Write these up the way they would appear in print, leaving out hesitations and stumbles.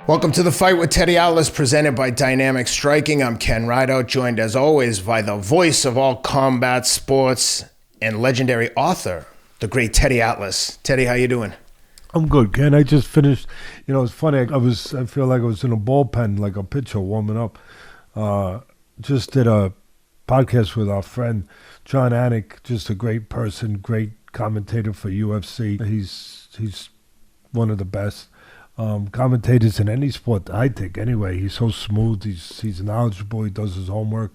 Welcome to The Fight with Teddy Atlas, presented by Dynamic Striking. I'm Ken Rideout, joined as always by the voice of all combat sports and legendary author, the great Teddy Atlas. Teddy, how you doing? I'm good, Ken. I just finished. You know, it's funny. I feel like I was in a bullpen, like a pitcher warming up. Just did a podcast with our friend John Anik, just a great person, great commentator for UFC. He's one of the best commentators in any sport, I think. Anyway, he's so smooth. He's knowledgeable. He does his homework.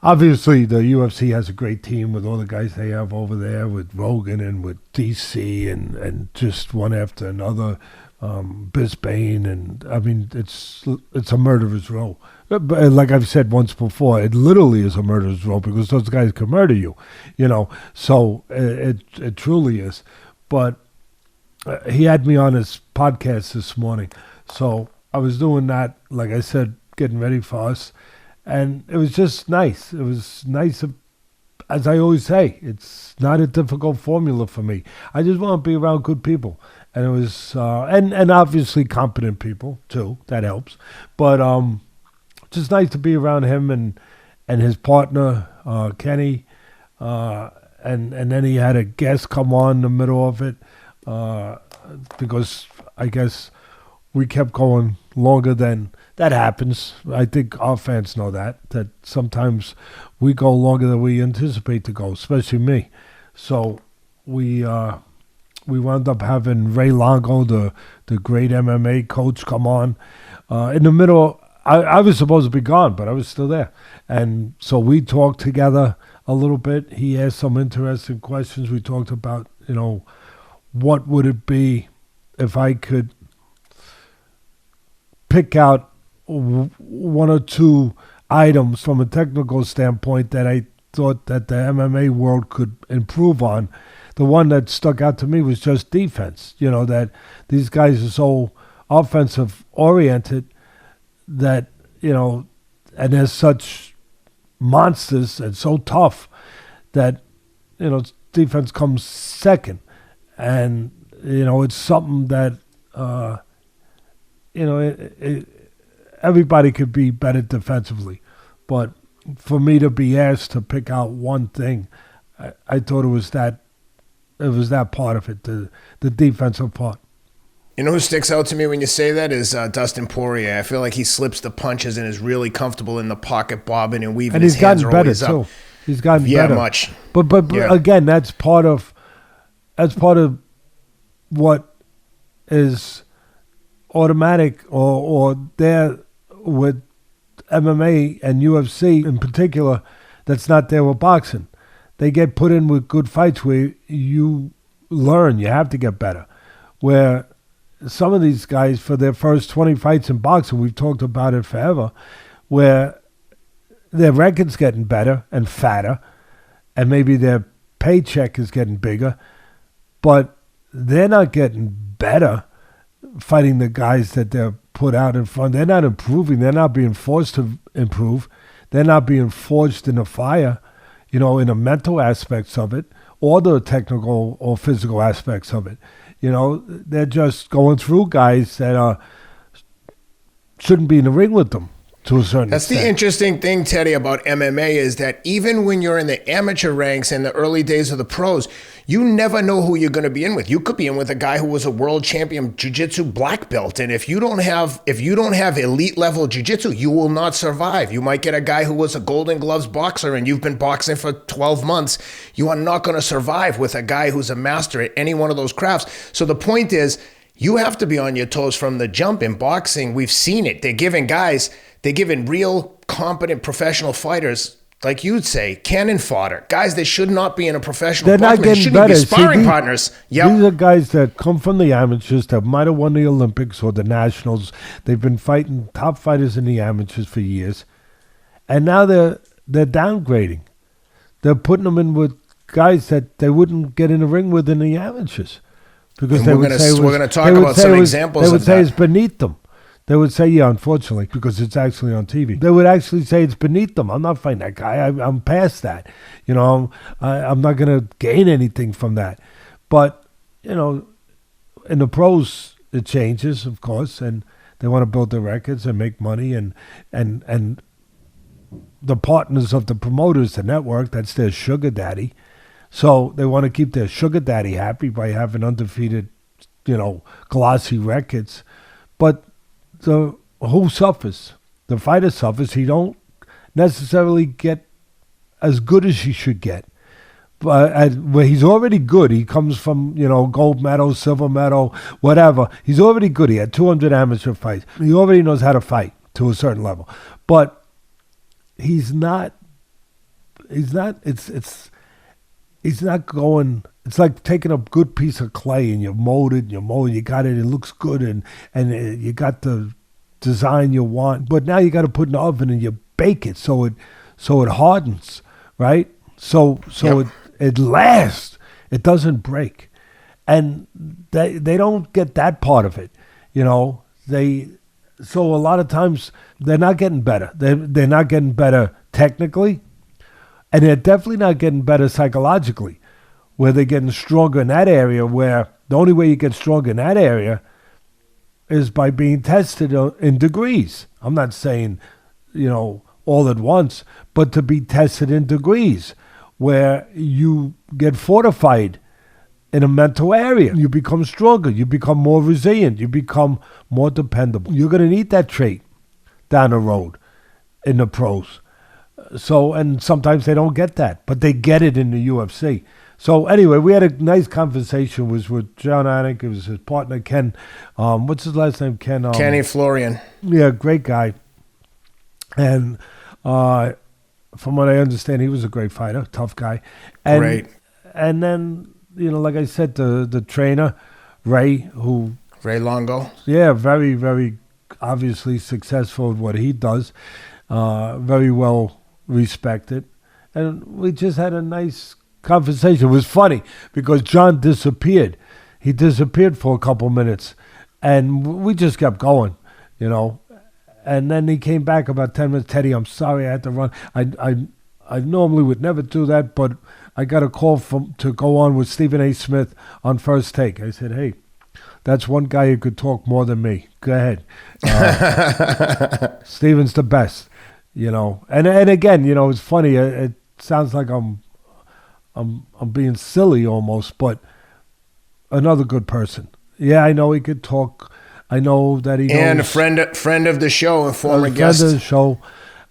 Obviously, the UFC has a great team with all the guys they have over there, with Rogan and with DC and just one after another, Bisbane, and I mean it's a murderer's row. But like I've said once before, it literally is a murderer's row because those guys can murder you, you know. So it truly is. But he had me on his podcast this morning, so I was doing that. Like I said, getting ready for us. And it was just nice. It was nice, as I always say, it's not a difficult formula for me. I just want to be around good people. And it was, and obviously competent people too, that helps. But just nice to be around him and his partner, Kenny. And then he had a guest come on in the middle of it because I guess we kept going longer than that happens. I think our fans know that sometimes we go longer than we anticipate to go, especially me. So we wound up having Ray Longo, the great MMA coach, come on. In the middle, I was supposed to be gone, but I was still there. And so we talked together a little bit. He asked some interesting questions. We talked about, you know, what would it be if I could pick out one or two items from a technical standpoint that I thought that the MMA world could improve on. The one that stuck out to me was just defense. You know, that these guys are so offensive oriented that, you know, and they're such monsters and so tough that, you know, defense comes second. And, you know, it's something that, you know, everybody could be better defensively. But for me to be asked to pick out one thing, I thought it was that part of it, the defensive part. You know who sticks out to me when you say that is Dustin Poirier. I feel like he slips the punches and is really comfortable in the pocket, bobbing and weaving. And his he's gotten hands better, too. He's gotten better. Yeah, much. But yeah. Again, that's part of what is automatic or there with MMA and UFC in particular that's not there with boxing. They get put in with good fights where you learn, you have to get better. Where some of these guys, for their first 20 fights in boxing, we've talked about it forever, where their record's getting better and fatter, and maybe their paycheck is getting bigger, but they're not getting better fighting the guys that they're put out in front. They're not improving. They're not being forced to improve. They're not being forged in the fire, you know, in the mental aspects of it or the technical or physical aspects of it. You know, they're just going through guys that shouldn't be in the ring with them to a certain That's extent. The interesting thing, Teddy, about MMA is that even when you're in the amateur ranks in the early days of the pros, you never know who you're going to be in with. You could be in with a guy who was a world champion jiu-jitsu black belt, and if you don't have elite level jiu-jitsu, you will not survive. You might get a guy who was a Golden Gloves boxer and you've been boxing for 12 months. You are not going to survive with a guy who's a master at any one of those crafts. So the point is, you have to be on your toes from the jump. In boxing, we've seen it. They're giving real competent professional fighters, like you'd say, cannon fodder. Guys that should not be in a professional They're not boxing. getting better. Be sparring partners. Yep. These are guys that come from the amateurs that might have won the Olympics or the Nationals. They've been fighting top fighters in the amateurs for years. And now they're downgrading. They're putting them in with guys that they wouldn't get in the ring with in the amateurs. Because we're going to talk about some examples of that. They would say it's beneath them. They would say, yeah, unfortunately, because it's actually on TV. They would actually say it's beneath them. I'm not fighting that guy. I'm past that. You know, I'm not going to gain anything from that. But, you know, in the pros, it changes, of course, and They want to build their records and make money, and the partners of the promoters, the network, that's their sugar daddy. So they want to keep their sugar daddy happy by having undefeated, glossy records. But who suffers? The fighter suffers. He don't necessarily get as good as he should get. But where he's already good. He comes from, gold medal, silver medal, whatever. He's already good. He had 200 amateur fights. He already knows how to fight to a certain level. But he's not going. It's like taking a good piece of clay and you mold it, you got it looks good, and you got the design you want. But now you got to put it in the oven and you bake it so it hardens, right? So Yep. it lasts. It doesn't break. And they don't get that part of it, So a lot of times they're not getting better. They're not getting better technically, and they're definitely not getting better psychologically, where they're getting stronger in that area, where the only way you get stronger in that area is by being tested in degrees. I'm not saying, all at once, but to be tested in degrees, where you get fortified in a mental area. You become stronger. You become more resilient. You become more dependable. You're going to need that trait down the road in the pros. So, and sometimes they don't get that, but they get it in the UFC. So anyway, we had a nice conversation. It was with John Anik. It was his partner, Ken. What's his last name? Ken. Kenny Florian. Yeah, great guy. And from what I understand, he was a great fighter, tough guy. And, Great. And then, like I said, the trainer, Ray Longo. Yeah, very, very obviously successful at what he does. Very well respected. And we just had a nice conversation. It was funny because John disappeared. He disappeared for a couple minutes. And we just kept going, And then he came back about 10 minutes. Teddy, I'm sorry I had to run. I normally would never do that, but I got a call to go on with Stephen A. Smith on First Take. I said, hey, that's one guy who could talk more than me. Go ahead. Stephen's the best, And again, it's funny. It sounds like I'm being silly almost, but another good person. Yeah, I know he could talk. I know that he knows. And a friend of the show and former guest. Friend of the show.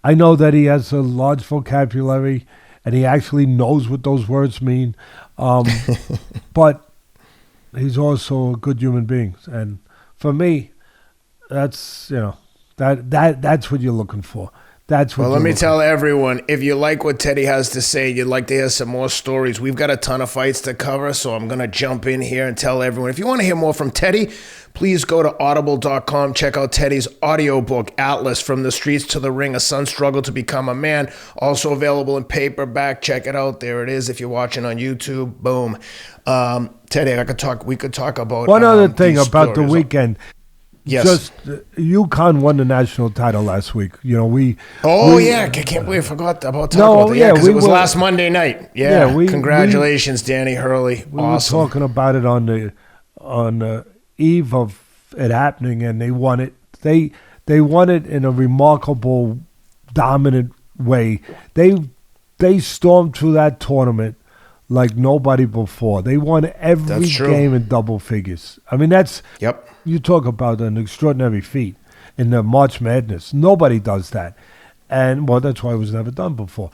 I know that he has a large vocabulary, and he actually knows what those words mean. But he's also a good human being, and for me, that's that's what you're looking for. That's what. Well, let me tell everyone, if you like what Teddy has to say, you'd like to hear some more stories, we've got a ton of fights to cover, so I'm going to jump in here and tell everyone. If you want to hear more from Teddy, please go to audible.com. Check out Teddy's audiobook, Atlas, From the Streets to the Ring, A Son's Struggle to Become a Man. Also available in paperback. Check it out. There it is if you're watching on YouTube. Boom. Teddy, we could talk about one other thing about the weekend. Yes. Just UConn won the national title last week. I can't believe I forgot about talking about that. Yeah, because it was last Monday night. Yeah, congratulations, Danny Hurley. We awesome. were talking about it on the eve of it happening, and they won it. They won it in a remarkable, dominant way. They stormed through that tournament like nobody before. They won every game in double figures. I mean, Yep. You talk about an extraordinary feat in the March Madness. Nobody does that. And, that's why it was never done before.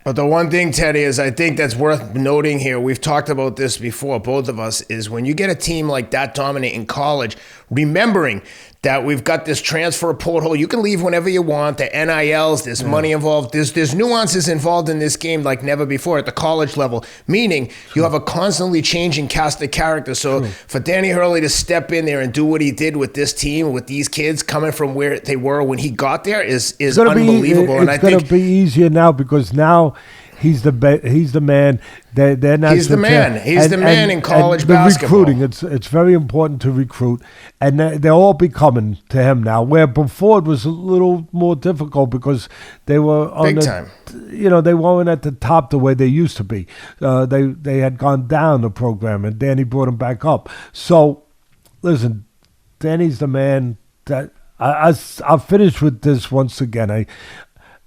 But the one thing, Teddy, is I think that's worth noting here, we've talked about this before, both of us, is when you get a team like that dominant in college, remembering that we've got this transfer portal, you can leave whenever you want, the NILs, there's money involved, there's nuances involved in this game like never before at the college level, meaning you have a constantly changing cast of characters. So for Danny Hurley to step in there and do what he did with this team, with these kids coming from where they were when he got there is unbelievable. It's going to be easier now because now he's the man. They're not. He's the man. He's the man in college basketball. Recruiting. It's very important to recruit, and they're all be coming to him now. Where before it was a little more difficult because they were on big time. They weren't at the top the way they used to be. They had gone down the program, and Danny brought them back up. So, listen, Danny's the man that I'll finish with this once again.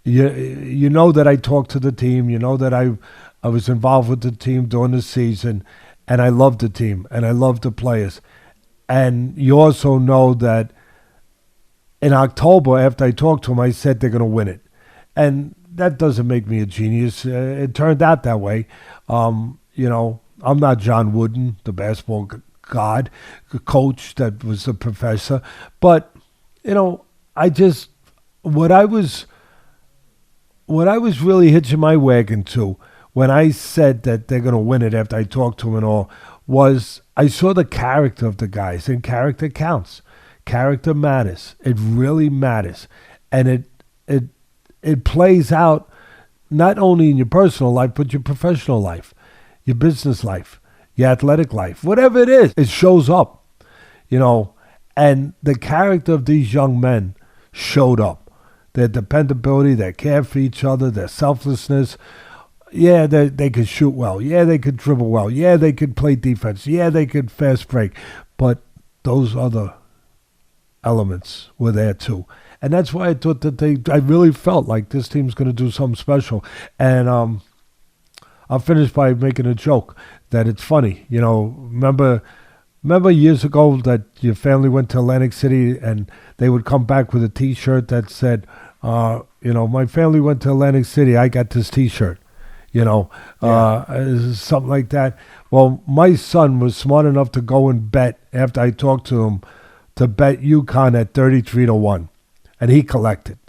You know that I talked to the team. You know that I was involved with the team during the season, and I love the team, and I love the players. And you also know that in October, after I talked to them, I said they're going to win it. And that doesn't make me a genius. It turned out that way. I'm not John Wooden, the basketball god, coach that was a professor. But, what I was really hitching my wagon to when I said that they're going to win it after I talked to them and all was I saw the character of the guys, and character counts. Character matters. It really matters. And it plays out not only in your personal life, but your professional life, your business life, your athletic life, whatever it is, it shows up, and the character of these young men showed up. Their dependability, their care for each other, their selflessness. Yeah, they could shoot well. Yeah, they could dribble well. Yeah, they could play defense. Yeah, they could fast break. But those other elements were there too. And that's why I thought that I really felt like this team's going to do something special. And I'll finish by making a joke that it's funny. Remember years ago that your family went to Atlantic City and they would come back with a T-shirt that said, my family went to Atlantic City, I got this T-shirt. Something like that. Well, my son was smart enough to go and bet after I talked to him to bet UConn at 33-1, and he collected.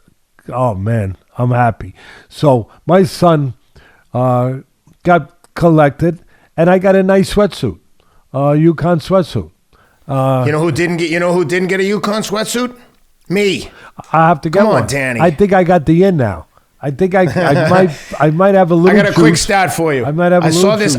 Oh man, I'm happy. So my son got collected, and I got a nice sweatsuit, UConn sweatsuit. You know who didn't get a UConn sweatsuit? Me. I have to get one. Come on, Danny. I think I got the in now. I think I might have a little. I got a quick stat for you. I might have. I saw this.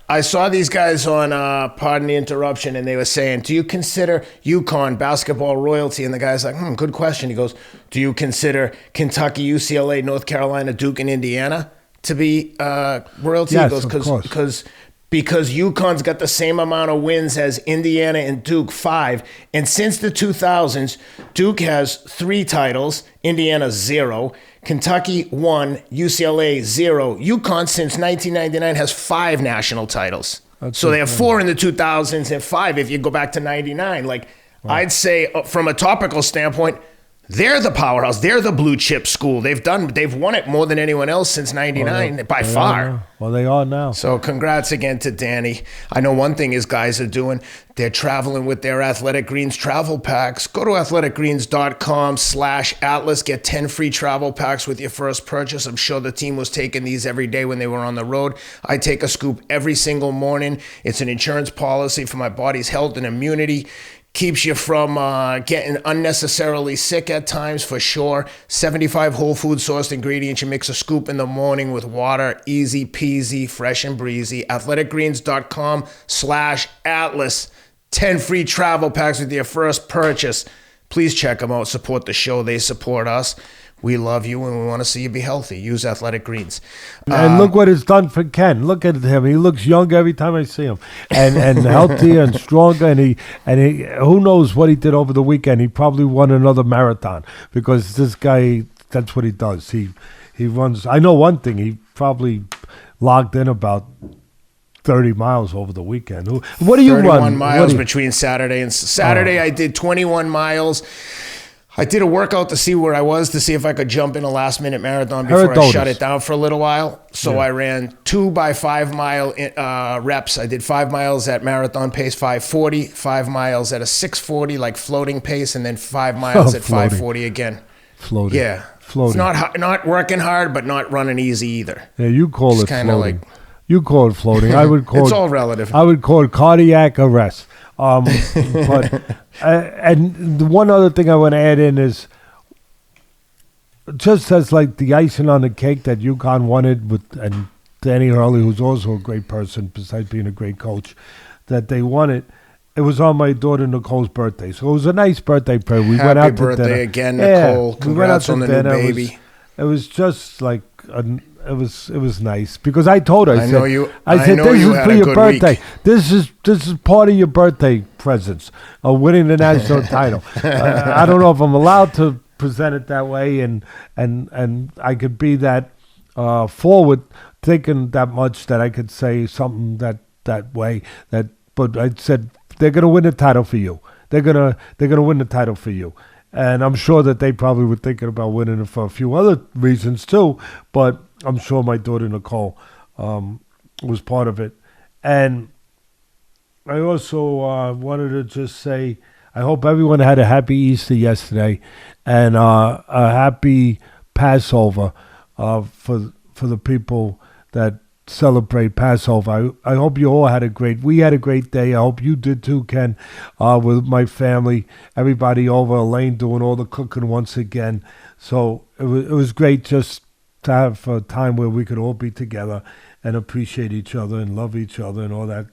I saw these guys on Pardon the Interruption, and they were saying, "Do you consider UConn basketball royalty?" And the guy's like, "Good question." He goes, "Do you consider Kentucky, UCLA, North Carolina, Duke, and Indiana to be royalty?" Yes, he goes, of course. Because UConn's got the same amount of wins as Indiana and Duke, 5. And since the 2000s, Duke has 3 titles, Indiana 0, Kentucky 1, UCLA 0. UConn since 1999 has 5 national titles. So they have 4 in the 2000s and 5 if you go back to 99. Wow. I'd say from a topical standpoint, they're the powerhouse. They're the blue chip school. They've won it more than anyone else since 99 by far. Well, they are now. So congrats again to Danny. I know one thing his guys are doing. They're traveling with their Athletic Greens travel packs. Go to athleticgreens.com/Atlas. Get 10 free travel packs with your first purchase. I'm sure the team was taking these every day when they were on the road. I take a scoop every single morning. It's an insurance policy for my body's health and immunity. Keeps you from getting unnecessarily sick at times, for sure. 75 whole food sourced ingredients. You mix a scoop in the morning with water. Easy peasy, fresh and breezy. athleticgreens.com/Atlas. 10 free travel packs with your first purchase. Please check them out. Support the show. They support us. We love you and we want to see you be healthy. Use Athletic Greens. And look what it's done for Ken. Look at him. He looks younger every time I see him, and healthier and stronger. And he who knows what he did over the weekend. He probably won another marathon because this guy, that's what he does. He runs. I know one thing. He probably logged in about 30 miles over the weekend. What do you run? 31 miles between Saturday and Saturday. I did 21 miles. I did a workout to see where I was, to see if I could jump in a last-minute marathon before I shut it down for a little while. So I ran 2 by 5 mile reps. I did 5 miles at marathon pace, 5:40, 5 miles at a 6:40, like floating pace, and then 5 miles at 5:40 again. Floating. Yeah. Floating. It's not working hard, but not running easy either. Yeah, you call it floating. You call it floating. I would call it's all relative. I would call it cardiac arrest. But and the one other thing I want to add in is just as like the icing on the cake that UConn wanted and Danny Hurley, who's also a great person besides being a great coach, that they won it. It was on my daughter Nicole's birthday, so it was a nice birthday party. We went out to dinner. Happy birthday again, Nicole! Congrats on the new baby. It was just like it was nice because I told her. I said, know you this is had for a your good birthday. week. This is part of your birthday presents of winning the national title. I don't know if I'm allowed to present it that way, and I could be that forward thinking that much that I could say something that way. But I said they're gonna win the title for you. They're gonna win the title for you. And I'm sure that they probably were thinking about winning it for a few other reasons too. But I'm sure my daughter Nicole was part of it. And I also wanted to just say I hope everyone had a happy Easter yesterday and a happy Passover for the people that celebrate Passover. I hope you all had we had a great day. I hope you did too, Ken, with my family, everybody over, Elaine doing all the cooking once again. So it was great just to have a time where we could all be together and appreciate each other and love each other and all that.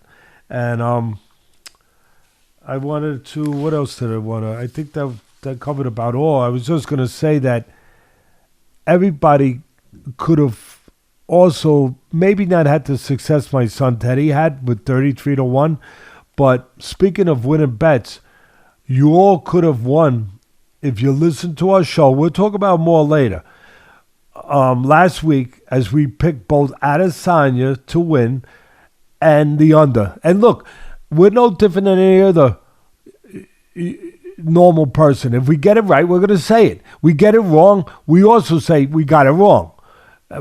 And I wanted to, what else did I want to, I think that covered about all. I was just going to say that everybody could have also maybe not had the success my son Teddy had with 33-1, but speaking of winning bets, you all could have won if you listened to our show. We'll talk about more later. Last week, as we picked both Adesanya to win and the under. And look, we're no different than any other normal person. If we get it right, we're going to say it. We get it wrong, we also say we got it wrong.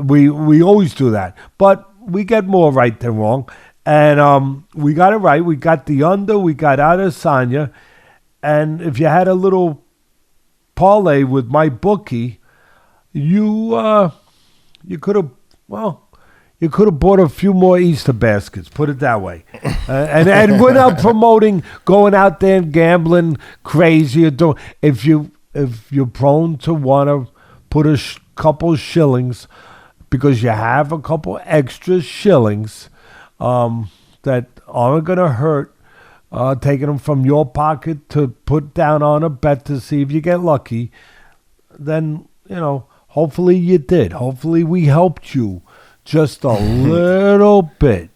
We always do that, but we get more right than wrong. And we got it right. We got the under. We got Adesanya. And if you had a little parlay with my bookie, you could have bought a few more Easter baskets. Put it that way. And we're not promoting going out there and gambling crazy. If you're prone to want to put a couple shillings, because you have a couple extra shillings that aren't going to hurt, taking them from your pocket to put down on a bet to see if you get lucky, then, hopefully you did. Hopefully we helped you just a little bit.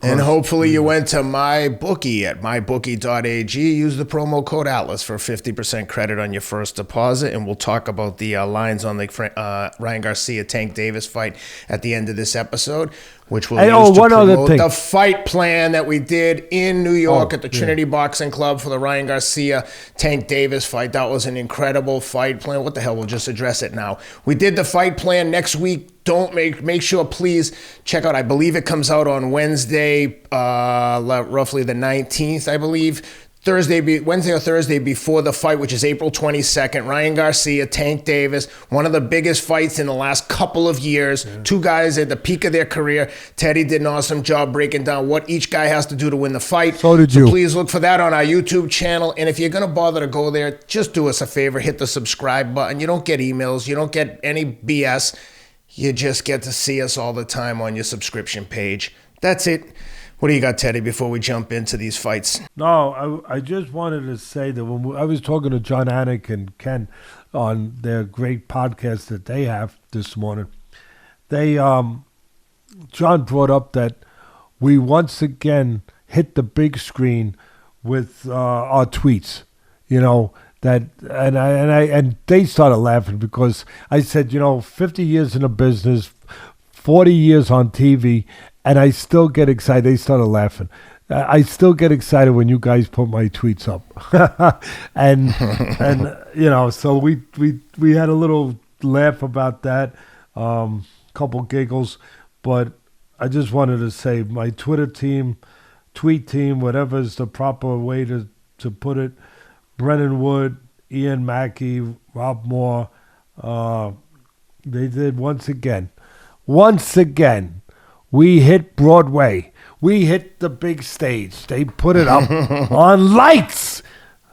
And hopefully you went to MyBookie at mybookie.ag. Use the promo code ATLAS for 50% credit on your first deposit. And we'll talk about the lines on the Ryan Garcia-Tank Davis fight at the end of this episode, which will use to promote the fight plan that we did in New York at the Trinity Boxing Club for the Ryan Garcia-Tank Davis fight. That was an incredible fight plan. What the hell? We'll just address it now. We did the fight plan next week. Don't make sure, please check out. I believe it comes out on Wednesday, roughly the 19th, I believe. Wednesday or Thursday before the fight, which is April 22nd. Ryan Garcia, Tank Davis, one of the biggest fights in the last couple of years. Yeah. Two guys at the peak of their career. Teddy did an awesome job breaking down what each guy has to do to win the fight. So did you. Please look for that on our YouTube channel. And if you're going to bother to go there, just do us a favor. Hit the subscribe button. You don't get emails. You don't get any BS. You just get to see us all the time on your subscription page. That's it. What do you got, Teddy, before we jump into these fights? No, I just wanted to say that when I was talking to John Anik and Ken on their great podcast that they have this morning, John brought up that we once again hit the big screen with our tweets, and they started laughing because I said, 50 years in the business, 40 years on TV, and I still get excited. They started laughing. I still get excited when you guys put my tweets up, and so we had a little laugh about that, couple giggles, but I just wanted to say my tweet team, whatever is the proper way to put it, Brennan Wood, Ian Mackey, Rob Moore, they did once again. We hit Broadway. We hit the big stage. They put it up on lights.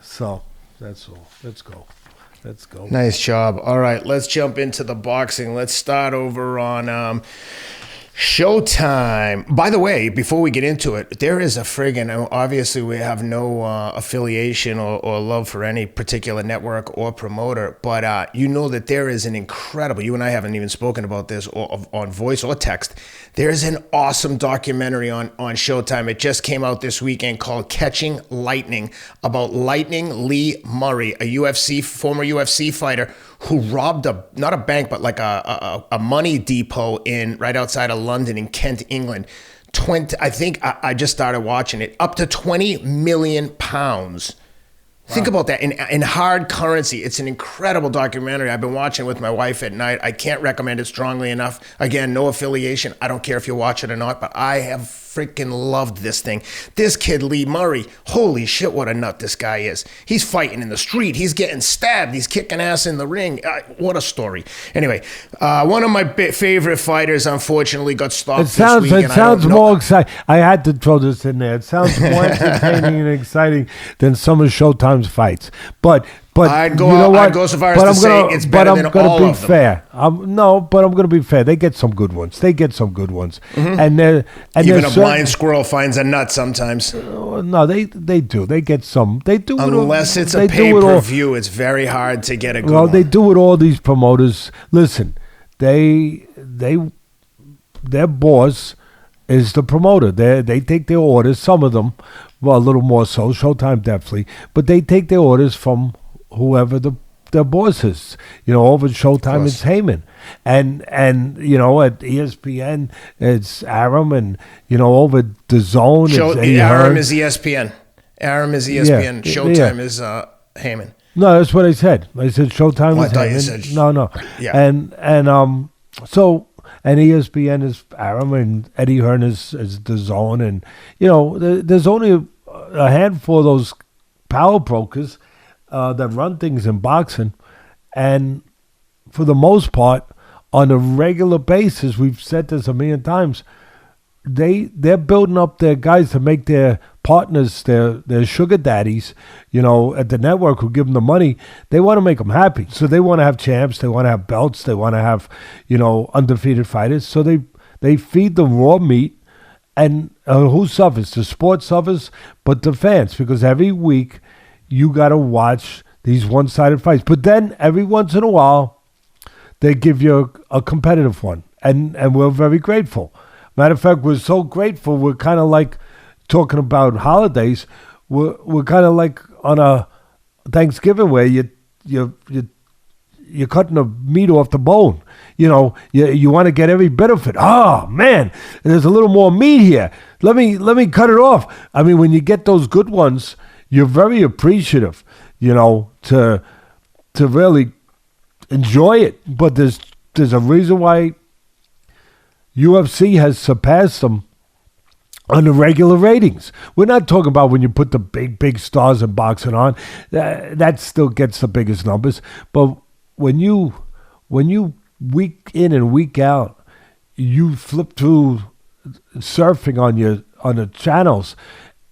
So that's all. Let's go. Nice job. All right, let's jump into the boxing. Let's start over on Showtime. By the way, before we get into it, there is a friggin', obviously we have no affiliation or love for any particular network or promoter, but you know that there is an incredible, you and I haven't even spoken about this on voice or text, there's an awesome documentary on Showtime. It just came out this weekend called Catching Lightning, about Lightning Lee Murray, a former UFC fighter who robbed not a bank, but like a money depot right outside of London in Kent, England. I think I just started watching it. Up to 20 million pounds. Wow. Think about that in hard currency. It's an incredible documentary. I've been watching it with my wife at night. I can't recommend it strongly enough. Again, no affiliation. I don't care if you watch it or not, but I have freaking loved this thing. This kid, Lee Murray, holy shit, what a nut this guy is. He's fighting in the street. He's getting stabbed. He's kicking ass in the ring. What a story. Anyway, one of my favorite fighters, unfortunately, got stopped this week. It sounds more exciting. I had to throw this in there. It sounds more entertaining and exciting than some of Showtime's fights. But I'd go so far as to say it's better than all of them. Fair. But I'm going to be fair. They get some good ones. Mm-hmm. And even a blind squirrel finds a nut sometimes. No, they do. They get some. They do. Unless it's a pay-per-view, it's very hard to get a good one. Well, they do with all these promoters. Listen, their boss is the promoter. They take their orders. Some of them, well, a little more so. Showtime definitely, but they take their orders from whoever their boss is. Over at Showtime it's Heyman, and at ESPN it's Aram, and over the Zone it's Aram is ESPN. Yeah, Showtime is Heyman. No, that's what I said. I said Showtime is Heyman. No. Yeah. And ESPN is Aram, and Eddie Hearn is the Zone, and there's only a handful of those power brokers that run things in boxing, and for the most part, on a regular basis, we've said this a million times, they're building up their guys to make their partners, their sugar daddies, at the network who give them the money. They want to make them happy, so they want to have champs, they want to have belts, they want to have undefeated fighters. So they feed them raw meat, and who suffers? The sport suffers, but the fans, because every week you got to watch these one-sided fights. But then every once in a while, they give you a competitive one. And we're very grateful. Matter of fact, we're so grateful, we're kind of like talking about holidays. We're kind of like on a Thanksgiving where you're cutting the meat off the bone. You want to get every bit of it. Oh, man, there's a little more meat here. Let me cut it off. I mean, when you get those good ones, you're very appreciative, to really enjoy it. But there's a reason why UFC has surpassed them on the regular ratings. We're not talking about when you put the big stars in boxing on. That still gets the biggest numbers. But when you week in and week out, you flip through surfing on the channels,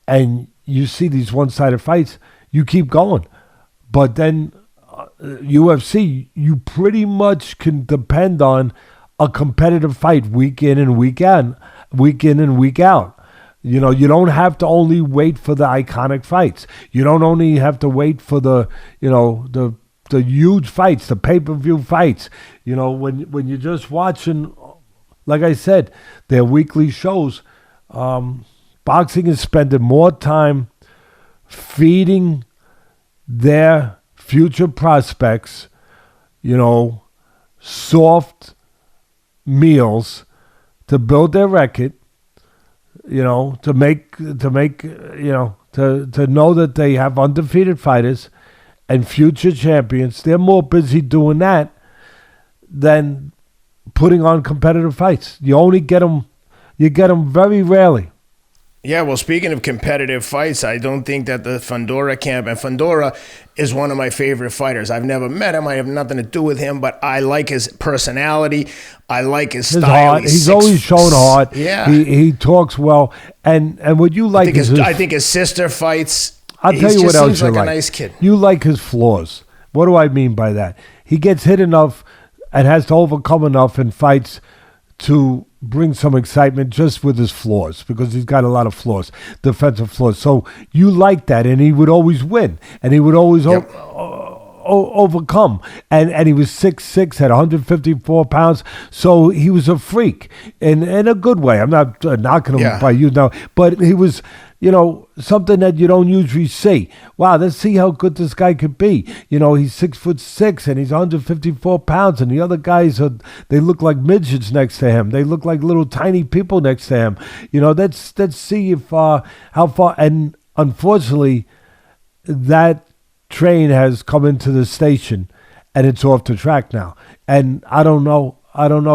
and you see these one-sided fights, you keep going. But then UFC, you pretty much can depend on a competitive fight week in and week out. You don't have to only wait for the iconic fights. You don't only have to wait for the huge fights, the pay-per-view fights. When you're just watching, like I said, their weekly shows, boxing is spending more time feeding their future prospects, soft meals to build their record, to know that they have undefeated fighters and future champions. They're more busy doing that than putting on competitive fights. You get them very rarely. Yeah, well, speaking of competitive fights, I don't think that the Fundora camp, and Fundora is one of my favorite fighters. I've never met him. I have nothing to do with him, but I like his personality. I like his style. He's always shown heart. Yeah. He talks well. And what you like I think his sister fights. I'll tell you what else you like. Seems like a nice kid. You like his flaws. What do I mean by that? He gets hit enough and has to overcome enough in fights to bring some excitement just with his flaws, because he's got a lot of flaws, defensive flaws. So you like that, and he would always win, and he would always overcome. And he was 6'6", at 154 pounds, so he was a freak in a good way. I'm not knocking him by you now, but he was, something that you don't usually see. Wow, let's see how good this guy could be. He's 6'6", and he's 154 pounds, and the other guys they look like midgets next to him. They look like little tiny people next to him. Let's see if how far. And unfortunately, that train has come into the station, and it's off the track now. And I don't know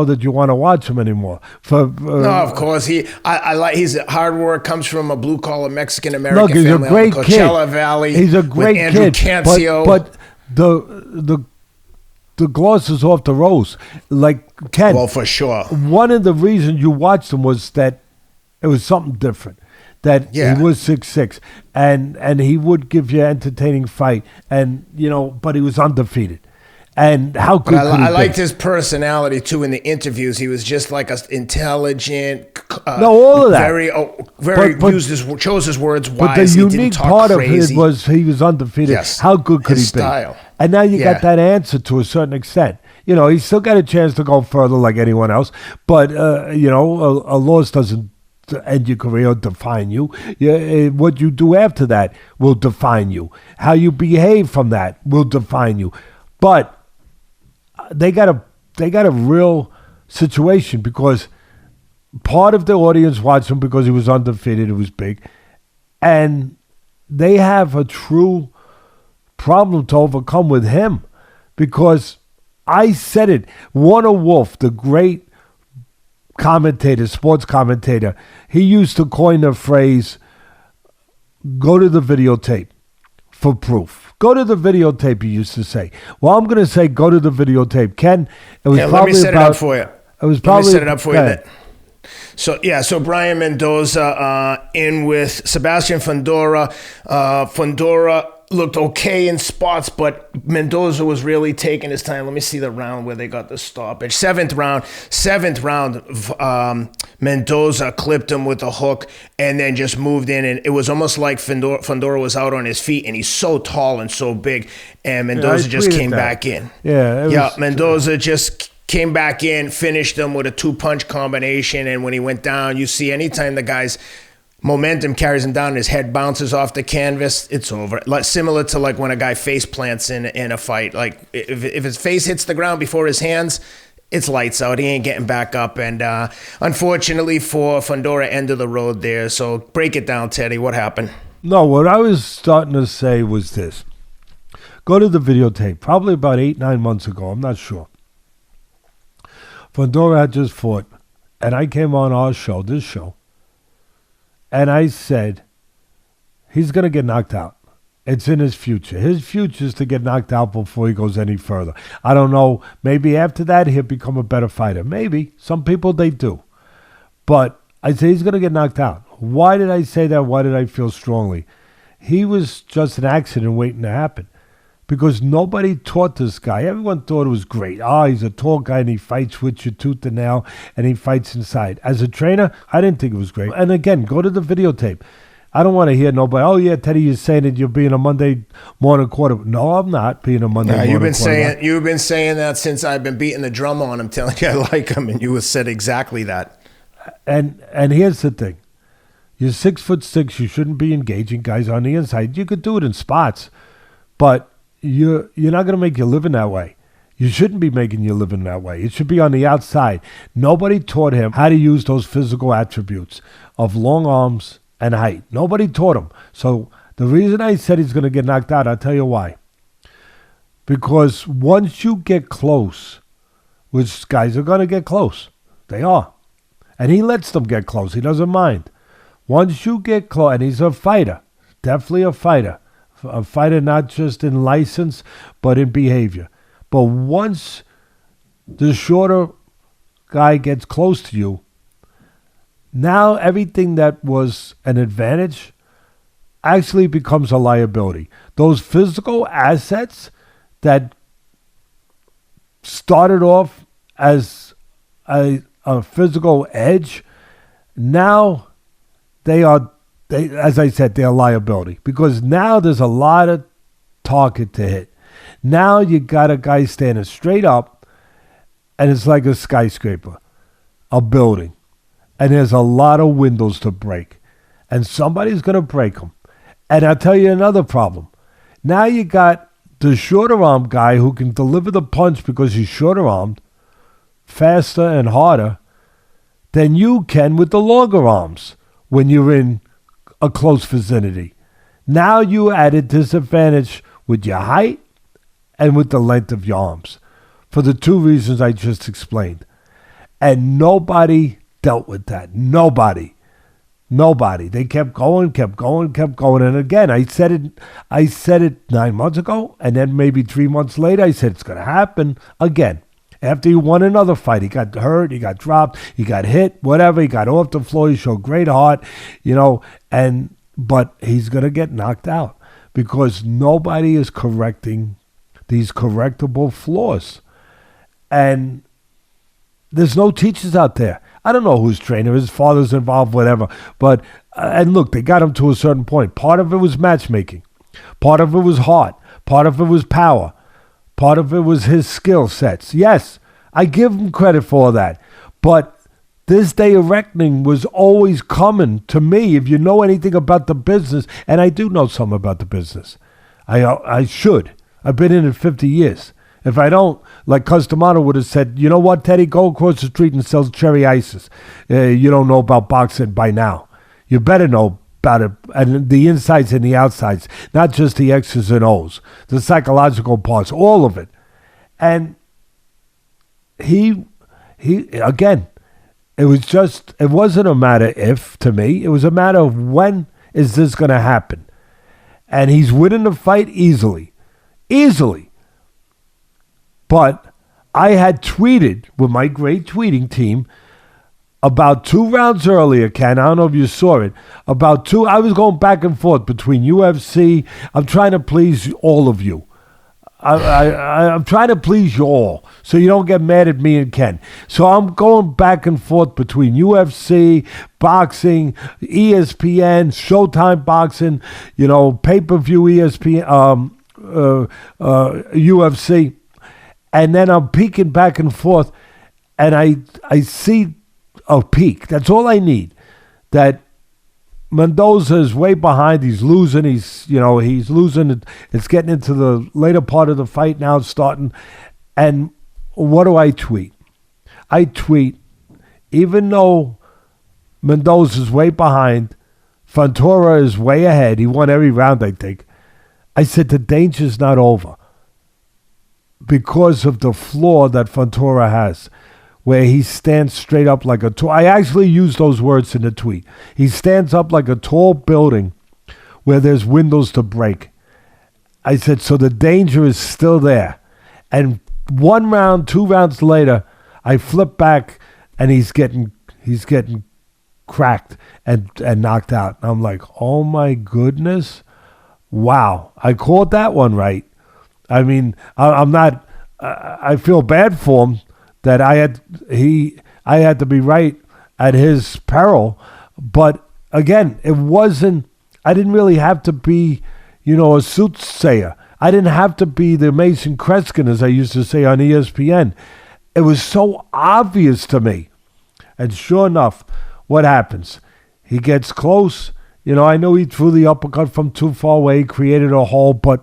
that you want to watch him anymore. No, of course. I like his hard work comes from a blue collar Mexican American family. Look, he's a great kid. Coachella Valley. He's a great Andrew kid. Cancio. But the gloss is off the rose. Like Ken. Well, for sure. One of the reasons you watched him was that it was something different. That he was 6'6", and he would give you an entertaining fight, and but he was undefeated. And how good I liked his personality too in the interviews. He was just like intelligent. All of that. Very chose his words wisely. But the unique part of it was he was undefeated. Yes. How good could he be? Style. And now you got that answer to a certain extent. He's still got a chance to go further like anyone else. But a loss doesn't end your career or define you. What you do after that will define you. How you behave from that will define you. But they got a real situation, because part of the audience watched him because he was undefeated. It was big, and they have a true problem to overcome with him, because I said it. Warner Wolf, the great commentator, sports commentator, he used to coin the phrase, "Go to the videotape for proof." Go to the videotape, he used to say. Well, I'm going to say go to the videotape. Ken, it was probably let me set it up for you. It was probably... Let me set it up for you. So Brian Mendoza in with Sebastian Fundora. Fundora looked okay in spots, but Mendoza was really taking his time. Let me see the round where they got the stoppage. Seventh round, Mendoza clipped him with a hook and then just moved in, and it was almost like Fundora was out on his feet, and he's so tall and so big, and Mendoza just came back in. Mendoza just came back in, finished him with a 2-punch combination, and when he went down, you see anytime the guy's momentum carries him down and his head bounces off the canvas, it's over. Like similar to like when a guy face plants in a fight. Like if his face hits the ground before his hands, it's lights out. He ain't getting back up. And unfortunately for Fundora, end of the road there. So break it down, Teddy. What happened? No, what I was starting to say was this. Go to the videotape. Probably about 8-9 months ago. I'm not sure. Fundora had just fought, and I came on our show, this show, and I said, he's going to get knocked out. It's in his future. His future is to get knocked out before he goes any further. I don't know. Maybe after that, he'll become a better fighter. Maybe. Some people, they do. But I say he's going to get knocked out. Why did I say that? Why did I feel strongly? He was just an accident waiting to happen. Because nobody taught this guy. Everyone thought it was great. He's a tall guy and he fights with you tooth and nail and he fights inside. As a trainer, I didn't think it was great. And again, go to the videotape. I don't want to hear nobody, Teddy, you're saying that you're being a Monday morning quarterback. No, I'm not being a Monday morning quarterback. You've been saying that since I've been beating the drum on him, telling you I like him, and you have said exactly that. And here's the thing. You're 6'6", you shouldn't be engaging guys on the inside. You could do it in spots, but you're not going to make your living that way. You shouldn't be making your living that way. It should be on the outside. Nobody taught him how to use those physical attributes of long arms and height. Nobody taught him. So the reason I said he's going to get knocked out, I'll tell you why. Because once you get close, which guys are going to get close, they are. And he lets them get close. He doesn't mind. Once you get close, and he's a fighter, definitely a fighter not just in license, but in behavior. But once the shorter guy gets close to you, now everything that was an advantage actually becomes a liability. Those physical assets that started off as a physical edge, now they, as I said, they're a liability. Because now there's a lot of target to hit. Now you got a guy standing straight up, and it's like a skyscraper, a building. And there's a lot of windows to break. And somebody's going to break them. And I'll tell you another problem. Now you got the shorter arm guy who can deliver the punch because he's shorter armed, faster and harder than you can with the longer arms when you're in a close vicinity. Now you add a disadvantage with your height and with the length of your arms for the two reasons I just explained. And nobody dealt with that. Nobody. They kept going. And again, I said it 9 months ago, and then maybe 3 months later, I said it's going to happen again. After he won another fight, he got hurt, he got dropped, he got hit, whatever. He got off the floor. He showed great heart, but he's going to get knocked out because nobody is correcting these correctable flaws. And there's no teachers out there. I don't know who's trainer, his father's involved, whatever. But, and look, they got him to a certain point. Part of it was matchmaking. Part of it was heart. Part of it was power. Part of it was his skill sets. Yes, I give him credit for all that. But this day of reckoning was always coming to me. If you know anything about the business, and I do know something about the business. I should. I've been in it 50 years. If I don't, like Customato would have said, you know what, Teddy, go across the street and sell cherry ices. You don't know about boxing by now. You better know about it, and the insides and the outsides, not just the X's and O's, the psychological parts, all of it. And he again, it wasn't a matter if, to me, it was a matter of when is this going to happen. And he's winning the fight easily. But I had tweeted with my great tweeting team about 2 rounds earlier, Ken. I don't know if you saw it. I was going back and forth between UFC. I'm trying to please all of you. I'm trying to please you all so you don't get mad at me and Ken. So I'm going back and forth between UFC, boxing, ESPN, Showtime boxing, pay-per-view ESPN, UFC. And then I'm peeking back and forth, and I see a peak. That's all I need. That Mendoza is way behind. He's losing. He's losing. It's getting into the later part of the fight now. It's starting. And what do I tweet? I tweet, even though Mendoza's way behind, Fundora is way ahead. He won every round, I think. I said the danger's not over. Because of the flaw that Fundora has, where he stands straight up like a tall... I actually used those words in the tweet. He stands up like a tall building where there's windows to break. I said, so the danger is still there. And 1 round, 2 rounds later, I flip back and he's getting cracked and knocked out. And I'm like, oh my goodness. Wow. I called that one right. I mean, I'm not. I feel bad for him that I had to be right at his peril. But again, it wasn't. I didn't really have to be, a soothsayer. I didn't have to be the Mason Kreskin, as I used to say on ESPN. It was so obvious to me. And sure enough, what happens? He gets close. I know he threw the uppercut from too far away, created a hole, but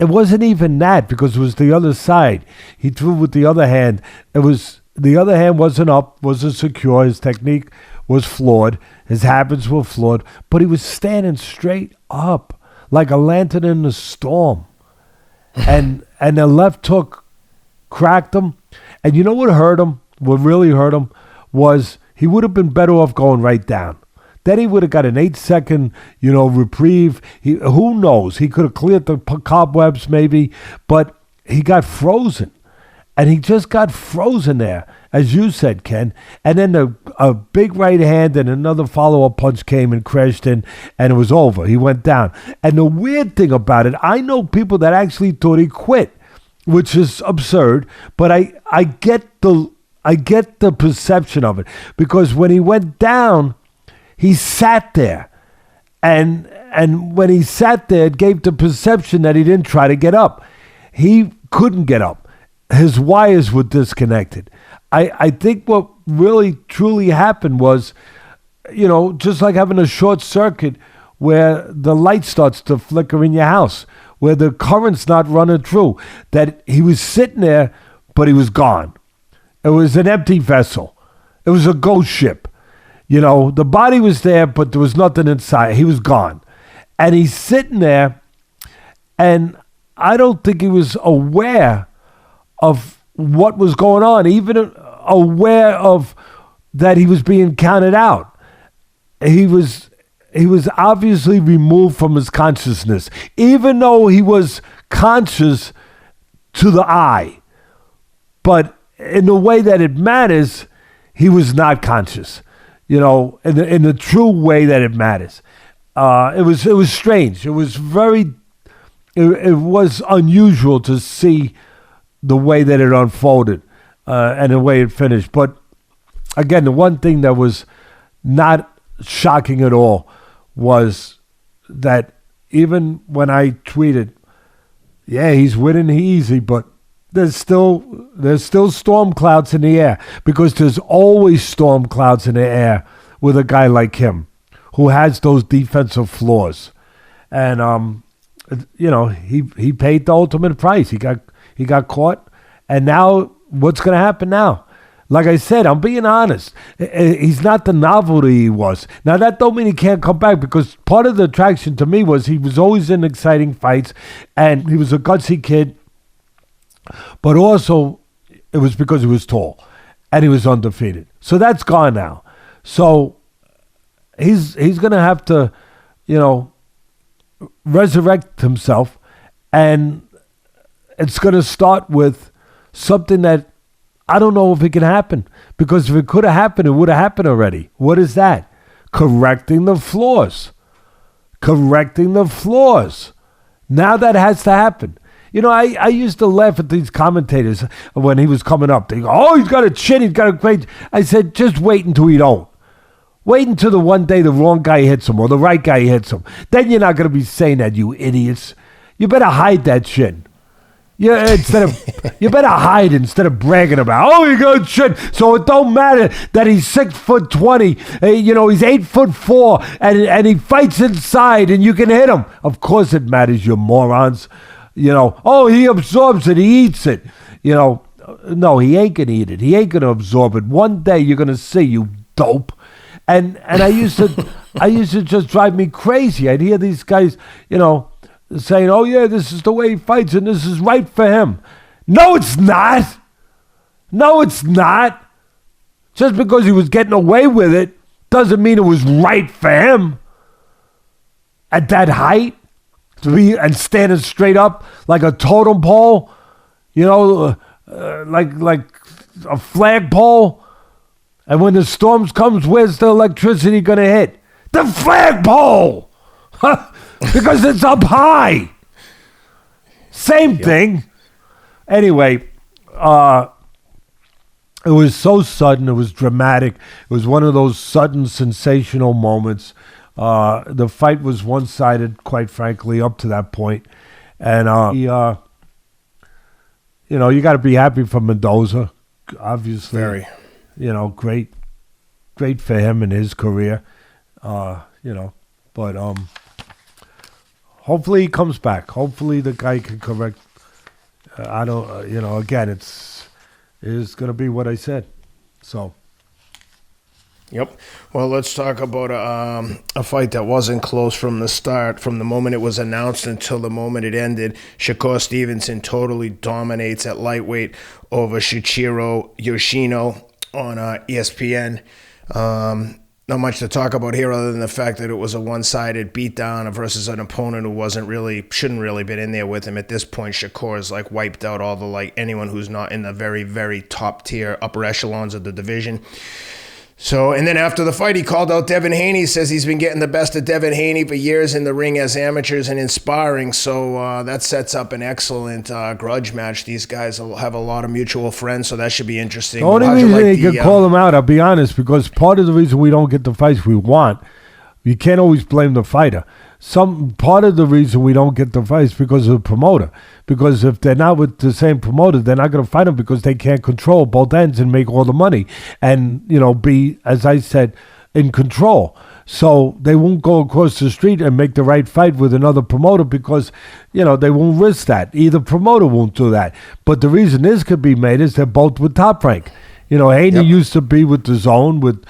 it wasn't even that because it was the other side. He threw with the other hand. The other hand wasn't up, wasn't secure. His technique was flawed. His habits were flawed. But he was standing straight up like a lantern in the storm. And the left hook cracked him. And you know what hurt him? What really hurt him was he would have been better off going right down. Then he would have got an 8-second, reprieve. Who knows? He could have cleared the cobwebs maybe, but he got frozen. And he just got frozen there, as you said, Ken. And then a big right hand and another follow-up punch came and crashed in, and it was over. He went down. And the weird thing about it, I know people that actually thought he quit, which is absurd, but I get the I get the perception of it, because when he went down, he sat there. And when he sat there, it gave the perception that he didn't try to get up. He couldn't get up. His wires were disconnected. I think what really truly happened was, just like having a short circuit where the light starts to flicker in your house, where the current's not running through, that he was sitting there, but he was gone. It was an empty vessel. It was a ghost ship. The body was there, but there was nothing inside. He was gone. And he's sitting there, and I don't think he was aware of what was going on, even aware of that he was being counted out. He was obviously removed from his consciousness, even though he was conscious to the eye. But in the way that it matters, he was not conscious, in the true way that it matters. It was strange. It was it was unusual to see the way that it unfolded and the way it finished. But again, the one thing that was not shocking at all was that even when I tweeted, yeah, he's winning easy, but there's still storm clouds in the air, because there's always storm clouds in the air with a guy like him who has those defensive flaws. And he paid the ultimate price. He got caught, and now what's going to happen now? Like I said, I'm being honest. He's not the novelty he was. Now, that don't mean he can't come back, because part of the attraction to me was he was always in exciting fights, and he was a gutsy kid. But also, it was because he was tall, and he was undefeated. So that's gone now. So he's going to have to, resurrect himself, and it's going to start with something that I don't know if it can happen, because if it could have happened, it would have happened already. What is that? Correcting the flaws. Now that has to happen. I used to laugh at these commentators when he was coming up. They go, oh, he's got a chin, he's got a great... I said, just wait until he don't. Wait until the one day the wrong guy hits him or the right guy hits him. Then you're not going to be saying that, you idiots. You better hide that chin. You better hide instead of bragging about, oh, you got chin. So it don't matter that he's 6'20", he's 8'4", and he fights inside and you can hit him. Of course it matters, you morons. Oh, he absorbs it, he eats it. No, he ain't gonna eat it. He ain't gonna absorb it. One day you're gonna see, you dope. And I used to just drive me crazy. I'd hear these guys, saying, oh yeah, this is the way he fights and this is right for him. No, it's not. Just because he was getting away with it doesn't mean it was right for him. At that height, to be and standing straight up like a totem pole, like a flagpole. And when the storms comes, where's the electricity going to hit? The flagpole! Because it's up high. Same thing. Anyway, it was so sudden. It was dramatic. It was one of those sudden, sensational moments. The fight was one-sided, quite frankly, up to that point. And, you got to be happy for Mendoza, obviously. Very. Great for him in his career, but hopefully he comes back. Hopefully the guy can correct. Again, it's going to be what I said. So. Yep. Well, let's talk about a fight that wasn't close from the start, from the moment it was announced until the moment it ended. Shakur Stevenson totally dominates at lightweight over Shuichiro Yoshino on ESPN. Not much to talk about here other than the fact that it was a one-sided beatdown versus an opponent who shouldn't really been in there with him. At this point, Shakur has wiped out anyone who's not in the very, very top tier upper echelons of the division. So, and then after the fight, he called out Devin Haney, says he's been getting the best of Devin Haney for years in the ring as amateurs and in sparring. So that sets up an excellent grudge match. These guys will have a lot of mutual friends, so that should be interesting. The only reason you can call them out, I'll be honest, because part of the reason we don't get the fights we want, you can't always blame the fighter. Part of the reason we don't get the fights because of the promoter. Because if they're not with the same promoter, they're not going to fight them because they can't control both ends and make all the money and, be, as I said, in control. So they won't go across the street and make the right fight with another promoter because, they won't risk that. Either promoter won't do that. But the reason this could be made is they're both with Top Rank. Haney used to be with the Zone with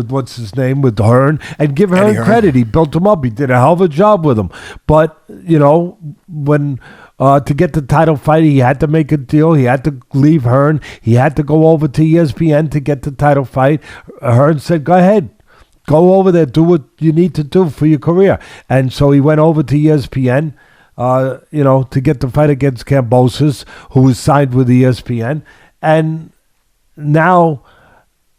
what's his name, with Hearn, and give Hearn credit. He built him up. He did a hell of a job with him. But, when to get the title fight, he had to make a deal. He had to leave Hearn. He had to go over to ESPN to get the title fight. Hearn said, go ahead. Go over there. Do what you need to do for your career. And so he went over to ESPN, to get the fight against Kambosos, who was signed with ESPN. And now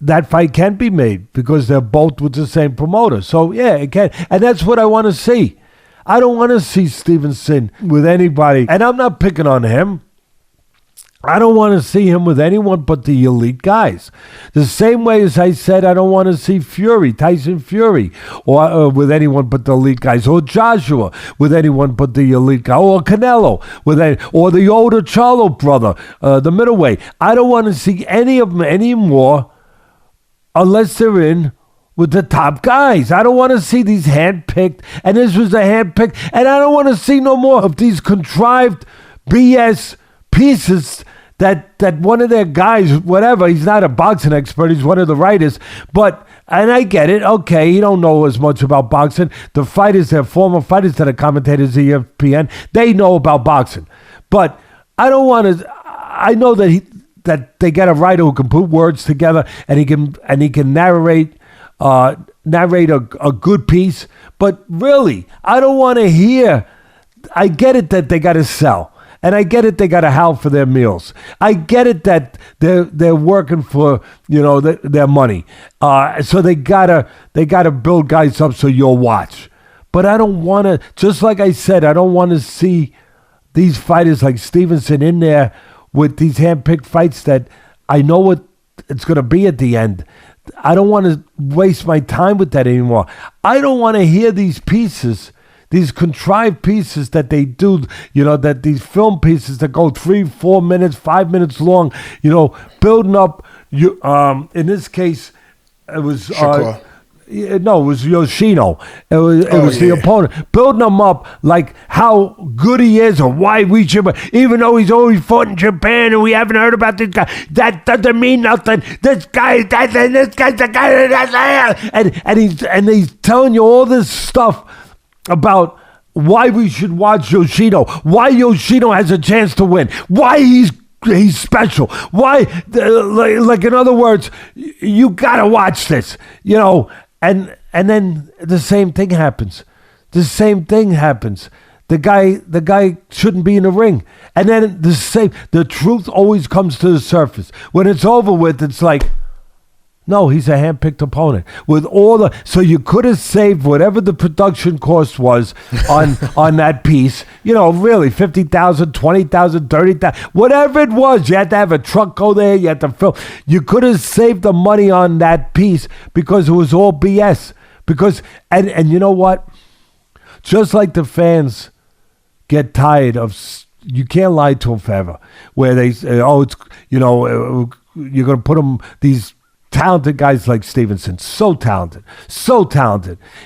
that fight can be made because they're both with the same promoter. So, yeah, it can. And that's what I want to see. I don't want to see Stevenson with anybody. And I'm not picking on him. I don't want to see him with anyone but the elite guys. The same way as I said I don't want to see Tyson Fury, or with anyone but the elite guys, or Joshua with anyone but the elite guy, or Canelo or the older Charlo brother, the middleweight. I don't want to see any of them anymore unless they're in with the top guys. I don't want to see these hand-picked, and this was a hand-picked, and I don't want to see no more of these contrived BS pieces that one of their guys, whatever, he's not a boxing expert, he's one of the writers, and I get it, okay, he don't know as much about boxing. The fighters, their former fighters that are commentators at ESPN, they know about boxing. But I don't want to, I know that they get a writer who can put words together and he can narrate a good piece. But really, I don't want to hear. I get it that they got to sell, and I get it they got to howl for their meals. I get it that they're working for their money. So they gotta build guys up so you'll watch. But I don't want to. Just like I said, I don't want to see these fighters like Stevenson in there with these hand-picked fights that I know what it's going to be at the end. I don't want to waste my time with that anymore. I don't want to hear these pieces, these contrived pieces that they do, that these film pieces that go 3, 4 minutes, 5 minutes long, building up. In this case, it was Shakur. It was Yoshino. It was the opponent. Building him up like how good he is or why we should, even though he's always fought in Japan and we haven't heard about this guy, that doesn't mean nothing. This guy's the guy that's and he's telling you all this stuff about why we should watch Yoshino, why Yoshino has a chance to win, why he's special, why, like in other words, you gotta watch this, and then the same thing happens. The guy shouldn't be in the ring, and then the truth always comes to the surface. When it's over with, it's like, no, he's a hand-picked opponent. So you could have saved whatever the production cost was on that piece. Really, $50,000, $20,000, $30,000, whatever it was. You had to have a truck go there. You had to film. You could have saved the money on that piece because it was all BS. And you know what? Just like the fans get tired of, you can't lie to them forever. Where they say, you're going to put them these talented guys like Stevenson, so talented.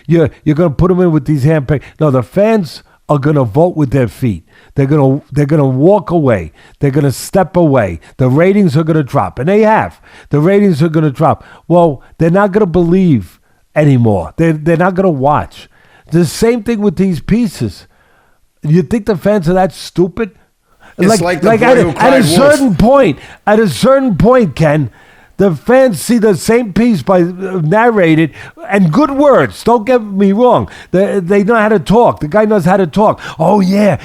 You're going to put them in with these handpicked. No, the fans are going to vote with their feet. They're going to walk away. They're going to step away. The ratings are going to drop, and they have. The ratings are going to drop. Well, they're not going to believe anymore. They're not going to watch. The same thing with these pieces. You think the fans are that stupid? It's like at a certain point, Ken. The fans see the same piece by narrated and good words. Don't get me wrong. They know how to talk. The guy knows how to talk. Oh, yeah.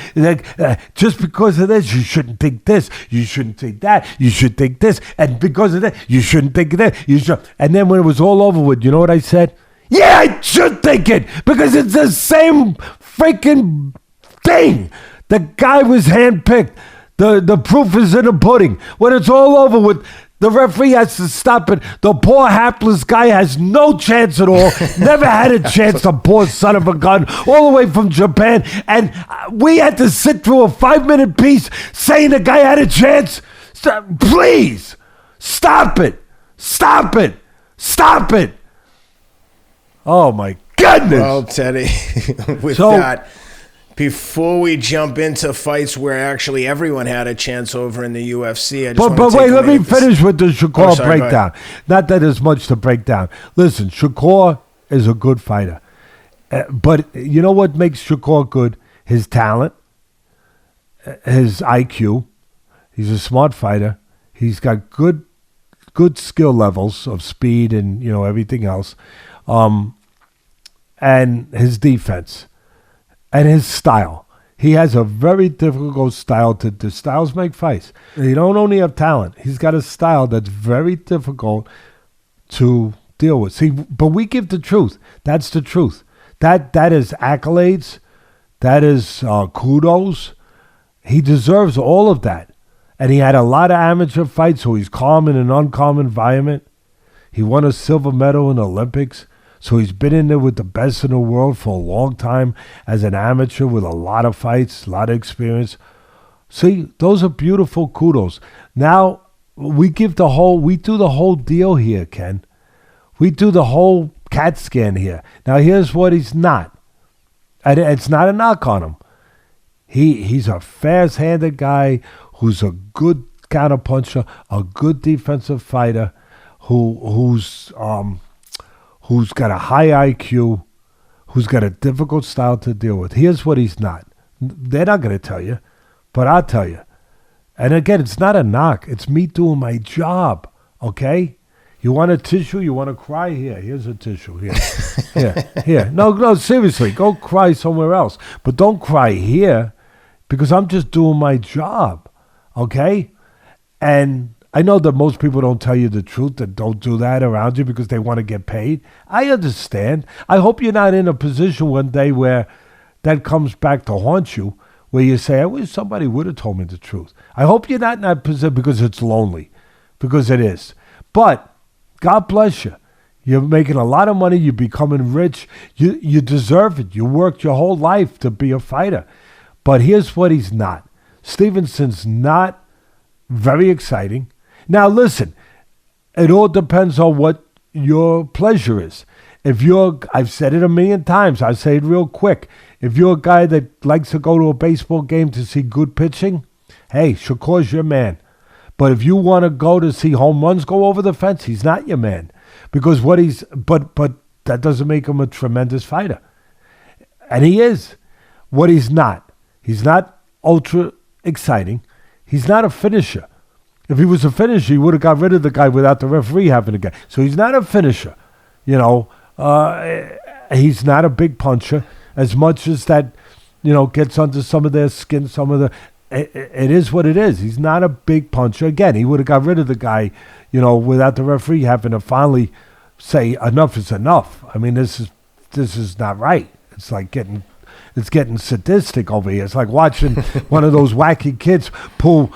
Just because of this, you shouldn't think this. You shouldn't think that. You should think this. And because of that, you shouldn't think that. You should. And then when it was all over with, you know what I said? Yeah, I should think it because it's the same freaking thing. The guy was handpicked. The proof is in the pudding. When it's all over with, the referee has to stop it. The poor hapless guy has no chance at all. Never had a chance, the poor son of a gun, all the way from Japan. And we had to sit through a 5-minute piece saying the guy had a chance. Please, stop it. Stop it. Stop it. Oh, my goodness. Well, Teddy, with that, before we jump into fights where actually everyone had a chance over in the UFC, but wait, let me finish with the Shakur breakdown. Not that there's much to break down. Listen, Shakur is a good fighter. But you know what makes Shakur good? His talent, his IQ. He's a smart fighter. He's got good skill levels of speed and, you know, everything else. And his defense. And his style. He has a very difficult style to styles make fights. He don't only have talent. He's got a style that's very difficult to deal with. See, but we give the truth. That's the truth. That is accolades. That is kudos. He deserves all of that. And he had a lot of amateur fights, so he's calm in an uncommon environment. He won a silver medal in the Olympics. So he's been in there with the best in the world for a long time as an amateur with a lot of fights, a lot of experience. See, those are beautiful kudos. Now, we do the whole deal here, Ken. We do the whole CAT scan here. Now, here's what he's not. And it's not a knock on him. He's a fast-handed guy who's a good counterpuncher, a good defensive fighter, who's got a high IQ, who's got a difficult style to deal with. Here's what he's not. They're not going to tell you, but I'll tell you. And again, it's not a knock. It's me doing my job, okay? You want a tissue? You want to cry? Here's a tissue. Here. No, seriously. Go cry somewhere else. But don't cry here because I'm just doing my job, okay? And I know that most people don't tell you the truth, that don't do that around you because they want to get paid. I understand. I hope you're not in a position one day where that comes back to haunt you, where you say, I wish somebody would have told me the truth. I hope you're not in that position because it's lonely, because it is. But God bless you. You're making a lot of money. You're becoming rich. You deserve it. You worked your whole life to be a fighter. But here's what he's not. Stevenson's not very exciting. Now, listen, it all depends on what your pleasure is. I've said it a million times, I'll say it real quick. If you're a guy that likes to go to a baseball game to see good pitching, hey, Shakur's your man. But if you want to go to see home runs go over the fence, he's not your man. Because but that doesn't make him a tremendous fighter. And he is. What he's not ultra exciting. He's not a finisher. If he was a finisher, he would have got rid of the guy without the referee having to get. So he's not a finisher. You know, he's not a big puncher as much as that, you know, gets under some of their skin, it is what it is. He's not a big puncher. Again, he would have got rid of the guy, you know, without the referee having to finally say enough is enough. I mean, this is not right. It's like getting sadistic over here. It's like watching one of those wacky kids pull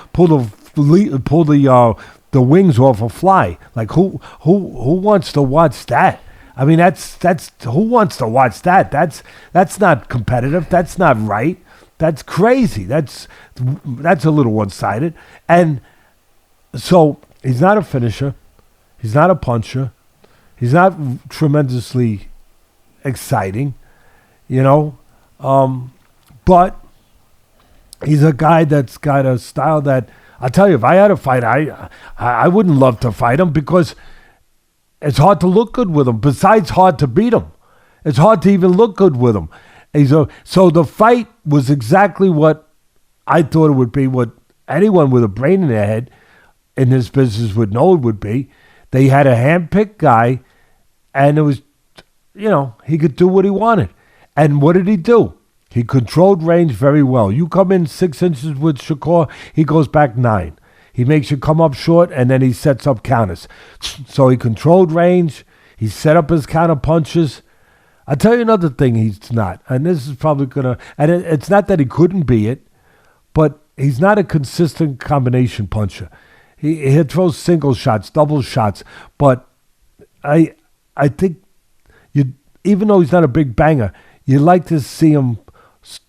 the wings off a fly. Like who wants to watch that? I mean, that's who wants to watch that? That's not competitive. That's not right. That's crazy. That's a little one-sided. And so he's not a finisher. He's not a puncher. He's not tremendously exciting, you know. But he's a guy that's got a style that, I'll tell you, if I had a fight, I wouldn't love to fight him because it's hard to look good with him. Besides hard to beat him. It's hard to even look good with him. So the fight was exactly what I thought it would be, what anyone with a brain in their head in this business would know it would be. They had a hand-picked guy, and it was, he could do what he wanted. And what did he do? He controlled range very well. You come in 6 inches with Shakur, he goes back 9. He makes you come up short, and then he sets up counters. So he controlled range. He set up his counter punches. I'll tell you another thing he's not, and this is probably going to, and it's not that he couldn't be it, but he's not a consistent combination puncher. He throws single shots, double shots, but I think even though he's not a big banger, you like to see him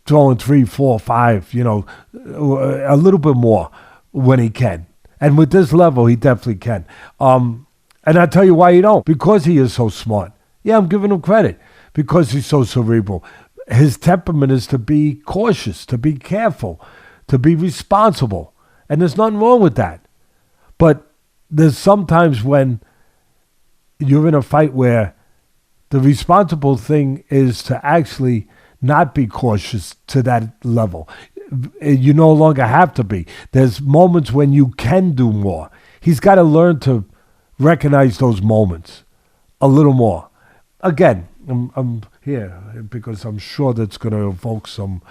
throwing 3, 4, 5, a little bit more when he can. And with this level, he definitely can. And I'll tell you why you don't. Because he is so smart. Yeah, I'm giving him credit. Because he's so cerebral. His temperament is to be cautious, to be careful, to be responsible. And there's nothing wrong with that. But there's sometimes when you're in a fight where the responsible thing is to actually not be cautious to that level. You no longer have to be. There's moments when you can do more. He's got to learn to recognize those moments a little more. Again, I'm here because I'm sure that's going to evoke some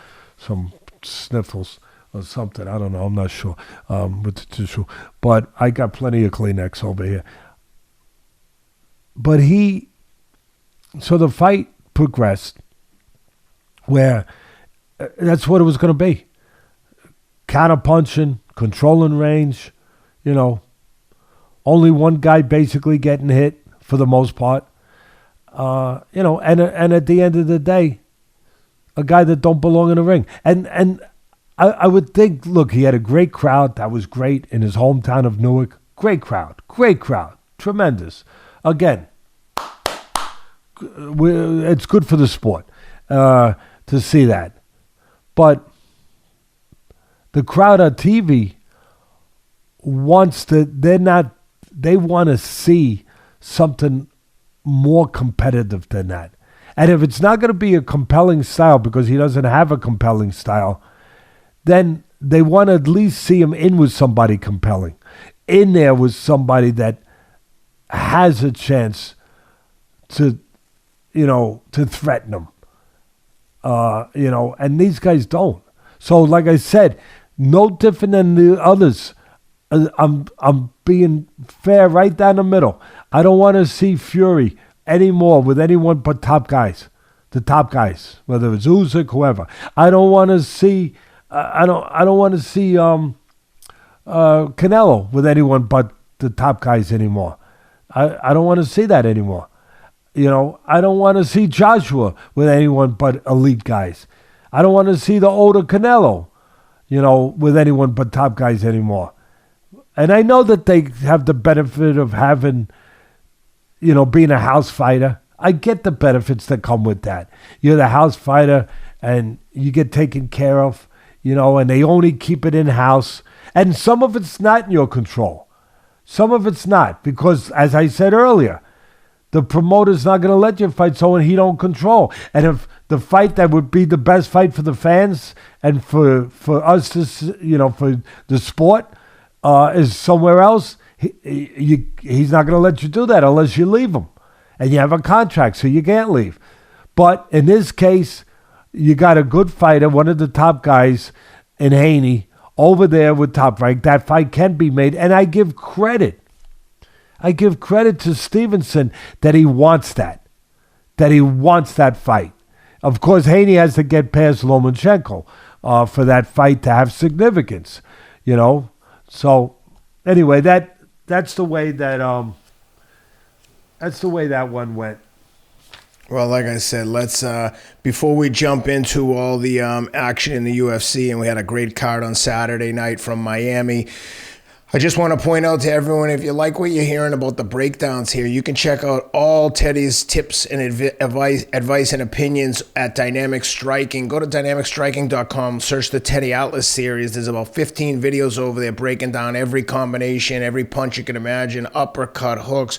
sniffles or something. I don't know. I'm not sure with the tissue. But I got plenty of Kleenex over here. But so the fight progressed where that's what it was going to be. Counter-punching, controlling range, only one guy basically getting hit for the most part. And at the end of the day, a guy that don't belong in the ring. And I would think, look, he had a great crowd. That was great in his hometown of Newark. Great crowd. Tremendous. Again, it's good for the sport to see that. But the crowd on TV they want to see something more competitive than that. And if it's not going to be a compelling style because he doesn't have a compelling style, then they want to at least see him in with somebody compelling. In there with somebody that has a chance to threaten him. And these guys don't. So like I said, no different than the others. I'm being fair right down the middle. I don't want to see Fury anymore with anyone but top guys. The top guys, whether it's Usyk, whoever. I don't want to see. I don't want to see Canelo with anyone but the top guys anymore. I don't want to see that anymore. I don't want to see Joshua with anyone but elite guys. I don't want to see the older Canelo, with anyone but top guys anymore. And I know that they have the benefit of having, being a house fighter. I get the benefits that come with that. You're the house fighter and you get taken care of, and they only keep it in-house. And some of it's not in your control. Some of it's not because, as I said earlier, the promoter's not going to let you fight someone he don't control. And if the fight that would be the best fight for the fans and for us to, for the sport is somewhere else, he's not going to let you do that unless you leave him. And you have a contract, so you can't leave. But in this case, you got a good fighter, one of the top guys in Haney, over there with Top Rank. That fight can be made, and I give credit. I give credit to Stevenson that he wants that fight. Of course, Haney has to get past Lomachenko for that fight to have significance, So anyway, that's the way that one went. Well, like I said, let's before we jump into all the action in the UFC, and we had a great card on Saturday night from Miami. I just want to point out to everyone, if you like what you're hearing about the breakdowns here, you can check out all Teddy's tips and advice and opinions at Dynamic Striking. Go to dynamicstriking.com, search the Teddy Atlas series. There's about 15 videos over there breaking down every combination, every punch you can imagine, uppercut, hooks,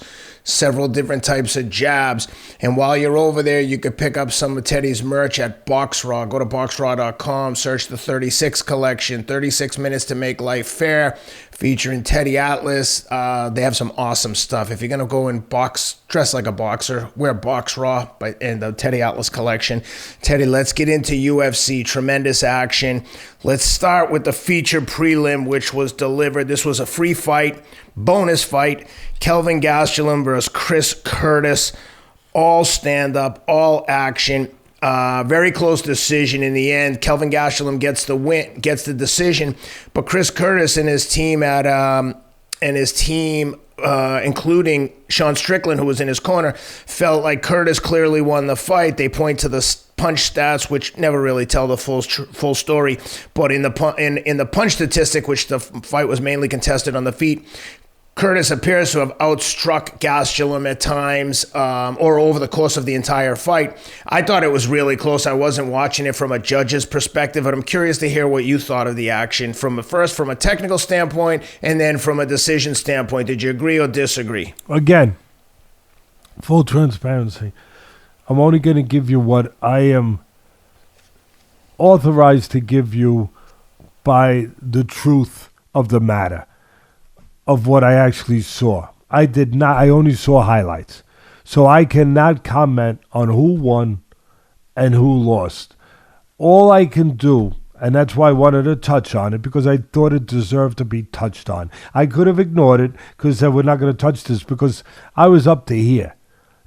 several different types of jabs. And while you're over there, you could pick up some of Teddy's merch at BoxRaw. Go to boxraw.com, search the 36 collection, 36 Minutes to Make Life Fair, featuring Teddy Atlas. They have some awesome stuff. If you're going to go and dress like a boxer, wear BoxRaw in the Teddy Atlas collection. Teddy, let's get into UFC. Tremendous action. Let's start with the feature prelim, which was delivered. This was a free fight, bonus fight. Kelvin Gastelum versus Chris Curtis. All stand-up, all action. Very close decision in the end. Kelvin Gastelum gets the win, gets the decision, but Chris Curtis and his team including Sean Strickland, who was in his corner, felt like Curtis clearly won the fight. They point to the punch stats, which never really tell the full story, but in the punch statistic, which the fight was mainly contested on the feet, Curtis appears to have outstruck Gastelum at times, or over the course of the entire fight. I thought it was really close. I wasn't watching it from a judge's perspective, but I'm curious to hear what you thought of the action from a technical standpoint, and then from a decision standpoint. Did you agree or disagree? Again, full transparency. I'm only going to give you what I am authorized to give you by the truth of the matter, of what I actually saw. I only saw highlights. So I cannot comment on who won and who lost. All I can do, and that's why I wanted to touch on it, because I thought it deserved to be touched on. I could have ignored it because we're not going to touch this, because I was up to here.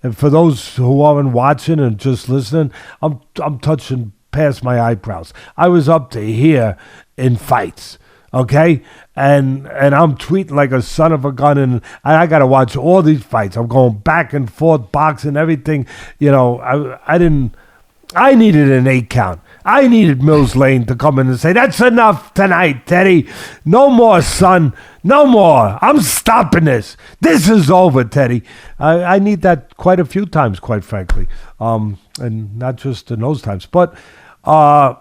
And for those who aren't watching and just listening, I'm touching past my eyebrows. I was up to here in fights. Okay, and I'm tweeting like a son of a gun, and I got to watch all these fights. I'm going back and forth, boxing, everything. You know, I needed an 8 count. I needed Mills Lane to come in and say, "That's enough tonight, Teddy. No more, son. No more. I'm stopping this. This is over, Teddy." I need that quite a few times, quite frankly, and not just in those times. But I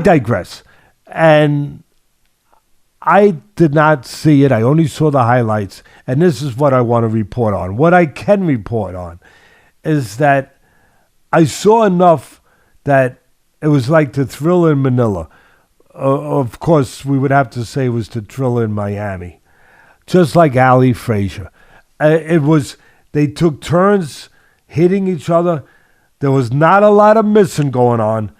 digress, and I did not see it. I only saw the highlights, and this is what I want to report on. What I can report on is that I saw enough that it was like the Thriller in Manila. Of course, we would have to say it was the Thriller in Miami, just like Ali Frazier. They took turns hitting each other. There was not a lot of missing going on,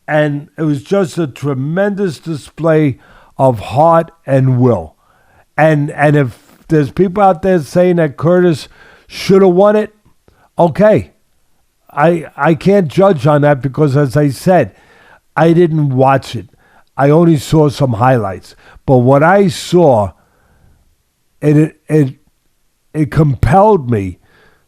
and it was just a tremendous display of heart and will. And if there's people out there saying that Curtis should have won it, okay. I can't judge on that because, as I said, I didn't watch it. I only saw some highlights. But what I saw, it compelled me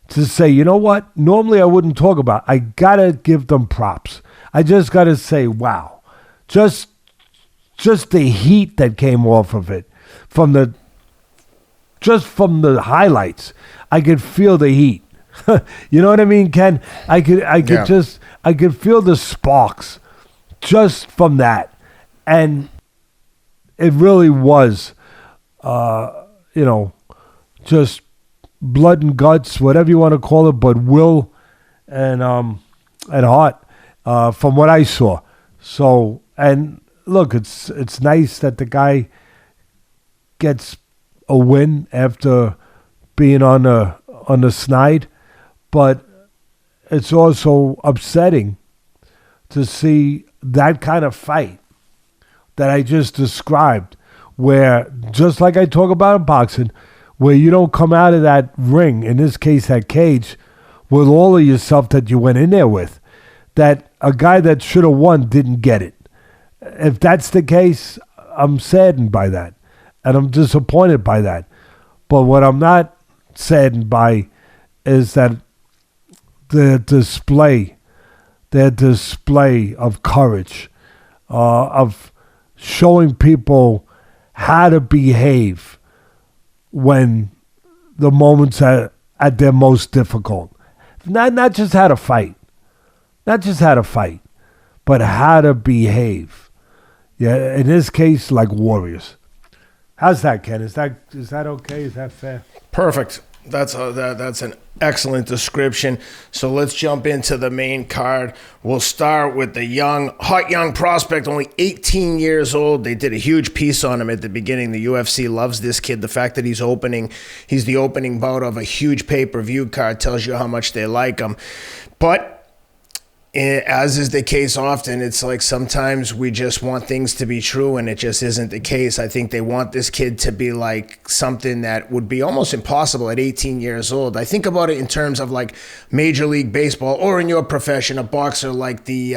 to say, you know what? Normally I wouldn't talk about it. I got to give them props. I just got to say, wow. Just the heat that came off of it, from the highlights, I could feel the heat. You know what I mean, Ken? I could feel the sparks just from that, and it really was, just blood and guts, whatever you want to call it, but will and heart, from what I saw. So, and look, it's nice that the guy gets a win after being on the snide, but it's also upsetting to see that kind of fight that I just described, where, just like I talk about in boxing, where you don't come out of that ring, in this case that cage, with all of yourself that you went in there with, that a guy that should have won didn't get it. If that's the case, I'm saddened by that, and I'm disappointed by that. But what I'm not saddened by is that their display of courage, of showing people how to behave when the moments are at their most difficult. Not just how to fight, but how to behave. Yeah, in this case, like warriors. How's that, Ken? Is that okay? Is that fair? Perfect. That's an excellent description. So let's jump into the main card. We'll start with the hot young prospect, only 18 years old. They did a huge piece on him at the beginning. The UFC loves this kid. The fact that he's the opening bout of a huge pay-per-view card tells you how much they like him. But as is the case often, it's like sometimes we just want things to be true and it just isn't the case. I think they want this kid to be like something that would be almost impossible at 18 years old. I think about it in terms of like Major League Baseball, or in your profession, a boxer like the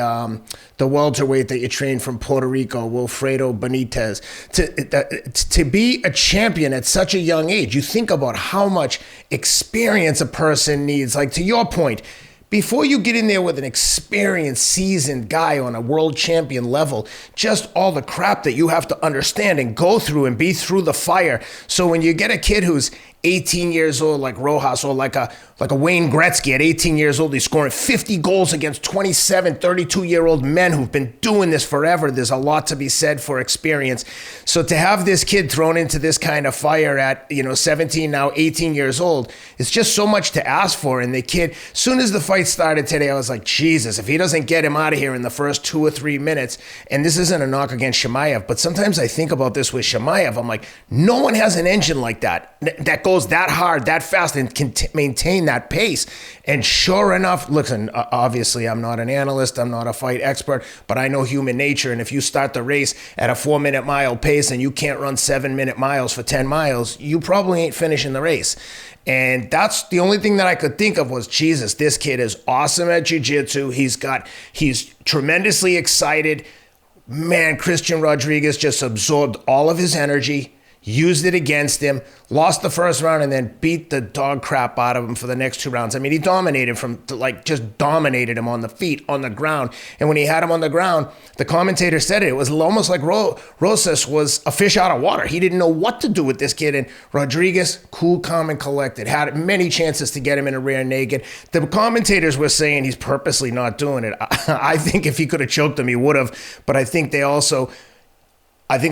welterweight that you trained from Puerto Rico, Wilfredo Benitez. To be a champion at such a young age, you think about how much experience a person needs. Like, to your point, before you get in there with an experienced, seasoned guy on a world champion level, just all the crap that you have to understand and go through and be through the fire. So when you get a kid who's 18 years old like Rojas, or like a Wayne Gretzky at 18 years old, he's scoring 50 goals against 27, 32-year-old men who've been doing this forever. There's a lot to be said for experience. So to have this kid thrown into this kind of fire at 17, now 18 years old, it's just so much to ask for. And the kid, as soon as the fight started today, I was like, Jesus, if he doesn't get him out of here in the first 2 or 3 minutes, and this isn't a knock against Chimaev, but sometimes I think about this with Chimaev. I'm like, no one has an engine like that goes that hard, that fast, and can maintain that pace. And sure enough, listen, obviously I'm not an analyst, I'm not a fight expert, but I know human nature. And if you start the race at a 4-minute mile pace and you can't run 7-minute miles for 10 miles, you probably ain't finishing the race. And that's the only thing that I could think of was, Jesus, this kid is awesome at jiu-jitsu. He's tremendously excited. Man, Christian Rodriguez just absorbed all of his energy, used it against him, lost the first round, and then beat the dog crap out of him for the next 2 rounds. I mean, he dominated just dominated him on the feet, on the ground. And when he had him on the ground, the commentator said it was almost like Rosas was a fish out of water. He didn't know what to do with this kid. And Rodriguez, cool, calm, and collected, had many chances to get him in a rear naked. The commentators were saying he's purposely not doing it. I think if he could have choked him, he would have. But I think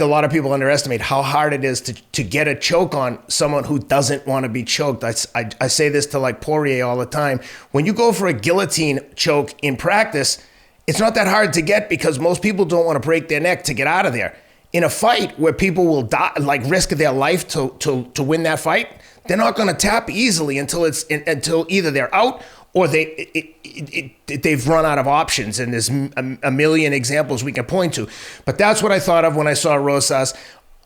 a lot of people underestimate how hard it is to get a choke on someone who doesn't want to be choked. I say this to like Poirier all the time. When you go for a guillotine choke in practice, it's not that hard to get because most people don't want to break their neck to get out of there. In a fight where people will die, like risk their life to win that fight, they're not going to tap easily until either they're out or they've run out of options, and there's a million examples we can point to. But that's what I thought of when I saw Rosas.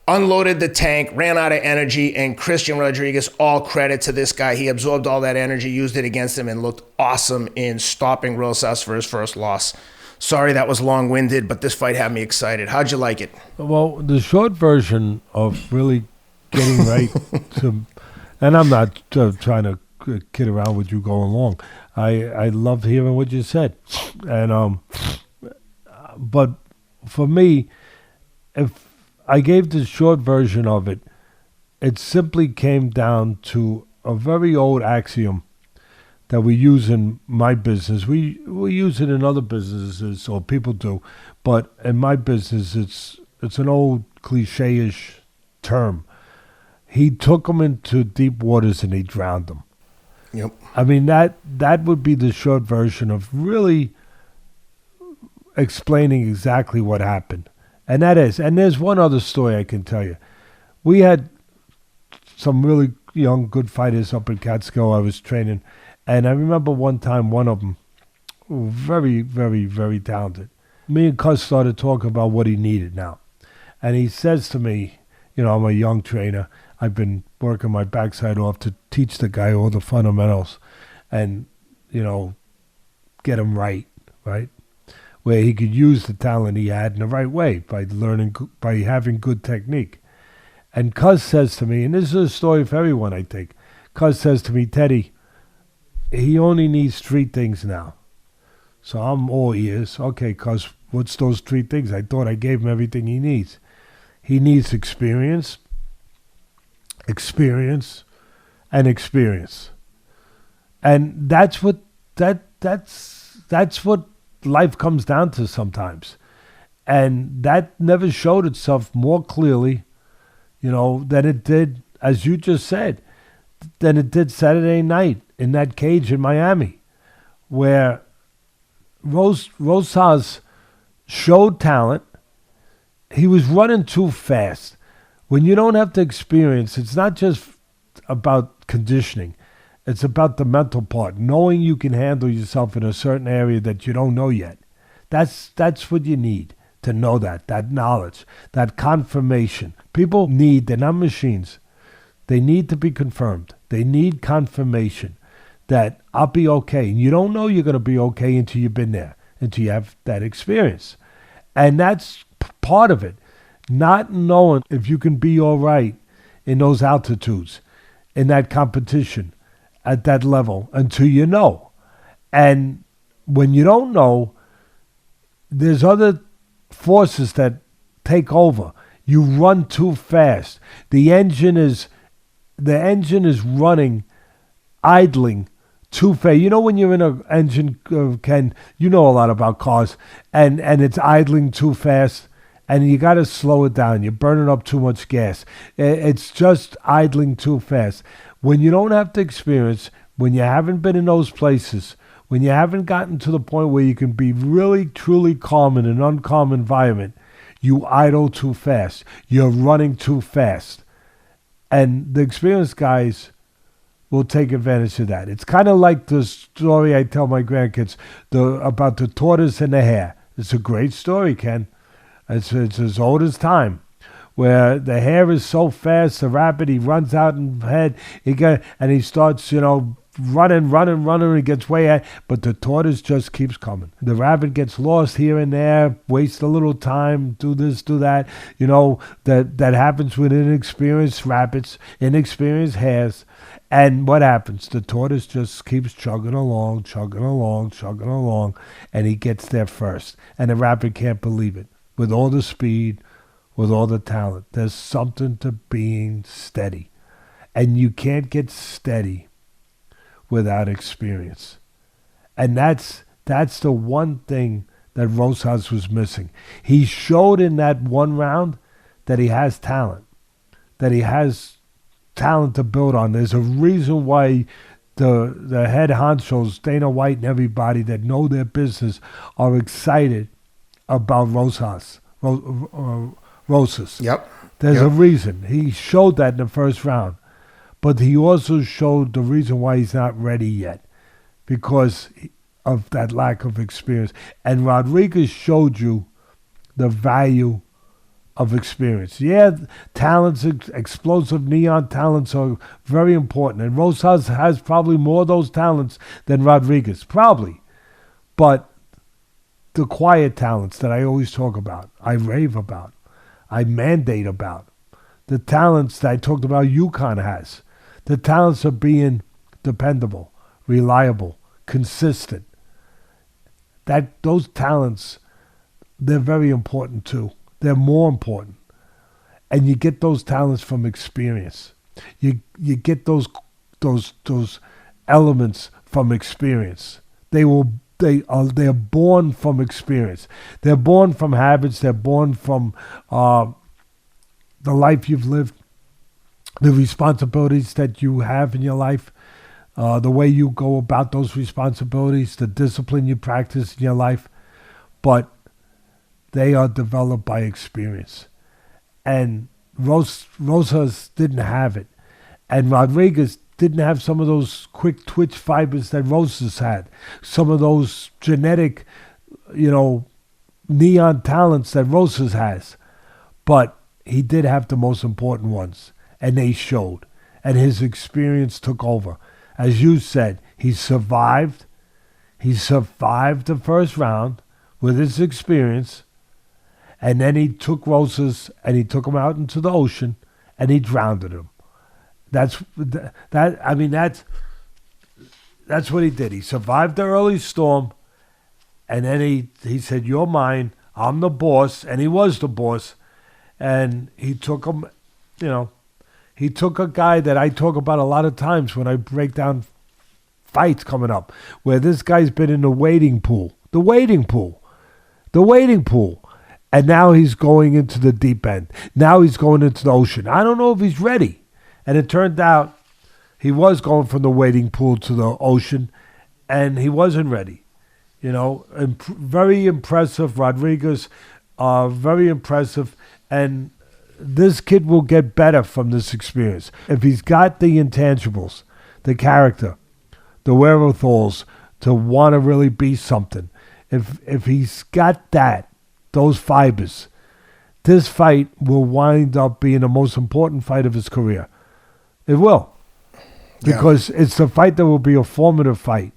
Unloaded the tank, ran out of energy, and Christian Rodriguez, all credit to this guy. He absorbed all that energy, used it against him, and looked awesome in stopping Rosas for his first loss. Sorry that was long-winded, but this fight had me excited. How'd you like it? Well, the short version of really getting right to, and I'm not trying to kid around with you going along. I loved hearing what you said, and but for me, if I gave the short version of it, it simply came down to a very old axiom that we use in my business. We use it in other businesses, or people do, but in my business, it's an old cliche-ish term. He took them into deep waters and he drowned them. Yep. I mean, that would be the short version of really explaining exactly what happened. And there's one other story I can tell you. We had some really young, good fighters up in Catskill I was training. And I remember one time, one of them, very, very, very talented. Me and Cuz started talking about what he needed now. And he says to me, I'm a young trainer. I've been working my backside off to teach the guy all the fundamentals and, get him right? Where he could use the talent he had in the right way by having good technique. And Cuz says to me, and this is a story for everyone, I think. Cuz says to me, Teddy, he only needs 3 things now. So I'm all ears. Okay, Cuz, what's those 3 things? I thought I gave him everything he needs. He needs experience, and experience. And that's what life comes down to sometimes. And that never showed itself more clearly, than it did, as you just said. than it did Saturday night in that cage in Miami, where Rosas showed talent. He was running too fast. When you don't have the experience, it's not just about conditioning. It's about the mental part, knowing you can handle yourself in a certain area that you don't know yet. That's what you need to know that knowledge, that confirmation. People need, they're not machines. They need to be confirmed. They need confirmation that I'll be okay. And you don't know you're going to be okay until you've been there, until you have that experience. And that's part of it. Not knowing if you can be all right in those altitudes, in that competition, at that level, until you know. And when you don't know, there's other forces that take over. You run too fast. The engine is running, idling too fast. You know when you're in an engine, Ken, you know a lot about cars, and it's idling too fast, and you got to slow it down. You're burning up too much gas. It's just idling too fast. When you don't have the experience, when you haven't been in those places, when you haven't gotten to the point where you can be really, truly calm in an uncalm environment, you idle too fast. You're running too fast. And the experienced guys will take advantage of that. It's kind of like the story I tell my grandkids about the tortoise and the hare. It's a great story, Ken. It's as old as time, where the hare is so fast, the rabbit, he runs out in head, and he starts, running, and he gets way ahead, but the tortoise just keeps coming. The rabbit gets lost here and there, wastes a little time, do this, do that. That happens with inexperienced rabbits, inexperienced hares. And what happens? The tortoise just keeps chugging along, and he gets there first. And the rabbit can't believe it. With all the speed, with all the talent, there's something to being steady. And you can't get steady without experience. And that's the one thing that Rosas was missing. He showed in that one round that he has talent, to build on. There's a reason why the head honchos, Dana White and everybody that know their business, are excited about Rosas. Yep. There's a reason. He showed that in the first round. But he also showed the reason why he's not ready yet, because of that lack of experience. And Rodriguez showed you the value of experience. Yeah, talents, explosive neon talents are very important. And Rosas has probably more of those talents than Rodriguez, probably. But the quiet talents that I always talk about, I rave about, I mandate about, the talents that I talked about UConn has, the talents of being dependable, reliable, consistent. Those talents, they're very important too. They're more important. And you get those talents from experience. You get those elements from experience. They're born from experience. They're born from habits. They're born from the life you've lived, the responsibilities that you have in your life, the way you go about those responsibilities, the discipline you practice in your life. But they are developed by experience. And Rosas didn't have it. And Rodriguez didn't have some of those quick twitch fibers that Rosas had. Some of those genetic, neon talents that Rosas has. But he did have the most important ones. And they showed. And his experience took over. As you said, he survived. He survived the first round with his experience. And then he took Rosas and he took him out into the ocean and he drowned him. That's what he did. He survived the early storm, and then he said, "You're mine. I'm the boss," and he was the boss. And he took him, he took a guy that I talk about a lot of times when I break down fights coming up, where this guy's been in the waiting pool. And now he's going into the deep end. Now he's going into the ocean. I don't know if he's ready. And it turned out He was going from the wading pool to the ocean, and he wasn't ready. Very impressive. Rodriguez, very impressive. And this kid will get better from this experience. If he's got the intangibles, the character, the wherewithals to want to really be something, if he's got those fibers, this fight will wind up being the most important fight of his career. It will. Because it's a fight that will be a formative fight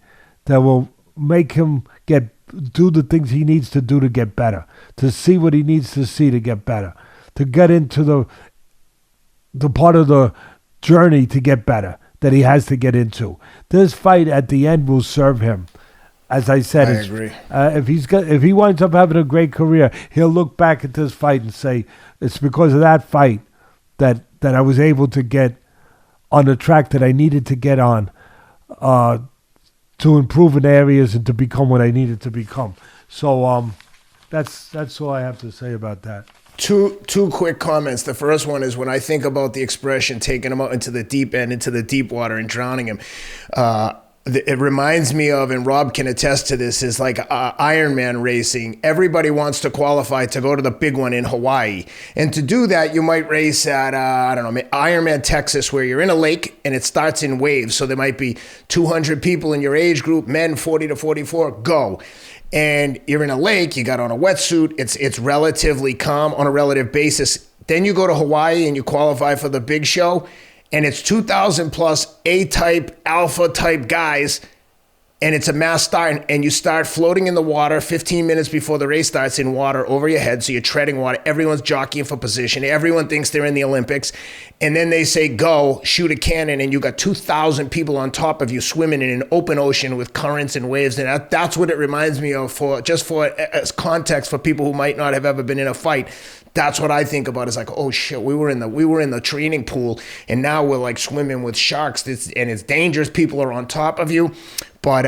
that will make him do the things he needs to do to get better, to see what he needs to see to get better, to get into the part of the journey to get better that he has to get into. This fight at the end will serve him. As I said, I agree. If he winds up having a great career, he'll look back at this fight and say, it's because of that fight that I was able to get on the track that I needed to get on, to improve in areas and to become what I needed to become. So that's all I have to say about that. Two quick comments. The first one is when I think about the expression taking him out into the deep end, into the deep water and drowning him, it reminds me of, and Rob can attest to this, is like Ironman racing. Everybody wants to qualify to go to the big one in Hawaii. And to do that, you might race at, Ironman Texas, where you're in a lake and it starts in waves. So there might be 200 people in your age group, men 40 to 44, go. And you're in a lake, you got on a wetsuit, it's relatively calm on a relative basis. Then you go to Hawaii and you qualify for the big show, and it's 2,000 plus A-type, alpha-type guys, and it's a mass start, and you start floating in the water 15 minutes before the race starts in water over your head, so you're treading water. Everyone's jockeying for position. Everyone thinks they're in the Olympics. And then they say, go, shoot a cannon, and you got 2,000 people on top of you swimming in an open ocean with currents and waves. And that's what it reminds me of, as context for people who might not have ever been in a fight. That's what I think about. It's like, oh shit, we were in the training pool, and now we're like swimming with sharks. And it's dangerous. People are on top of you. But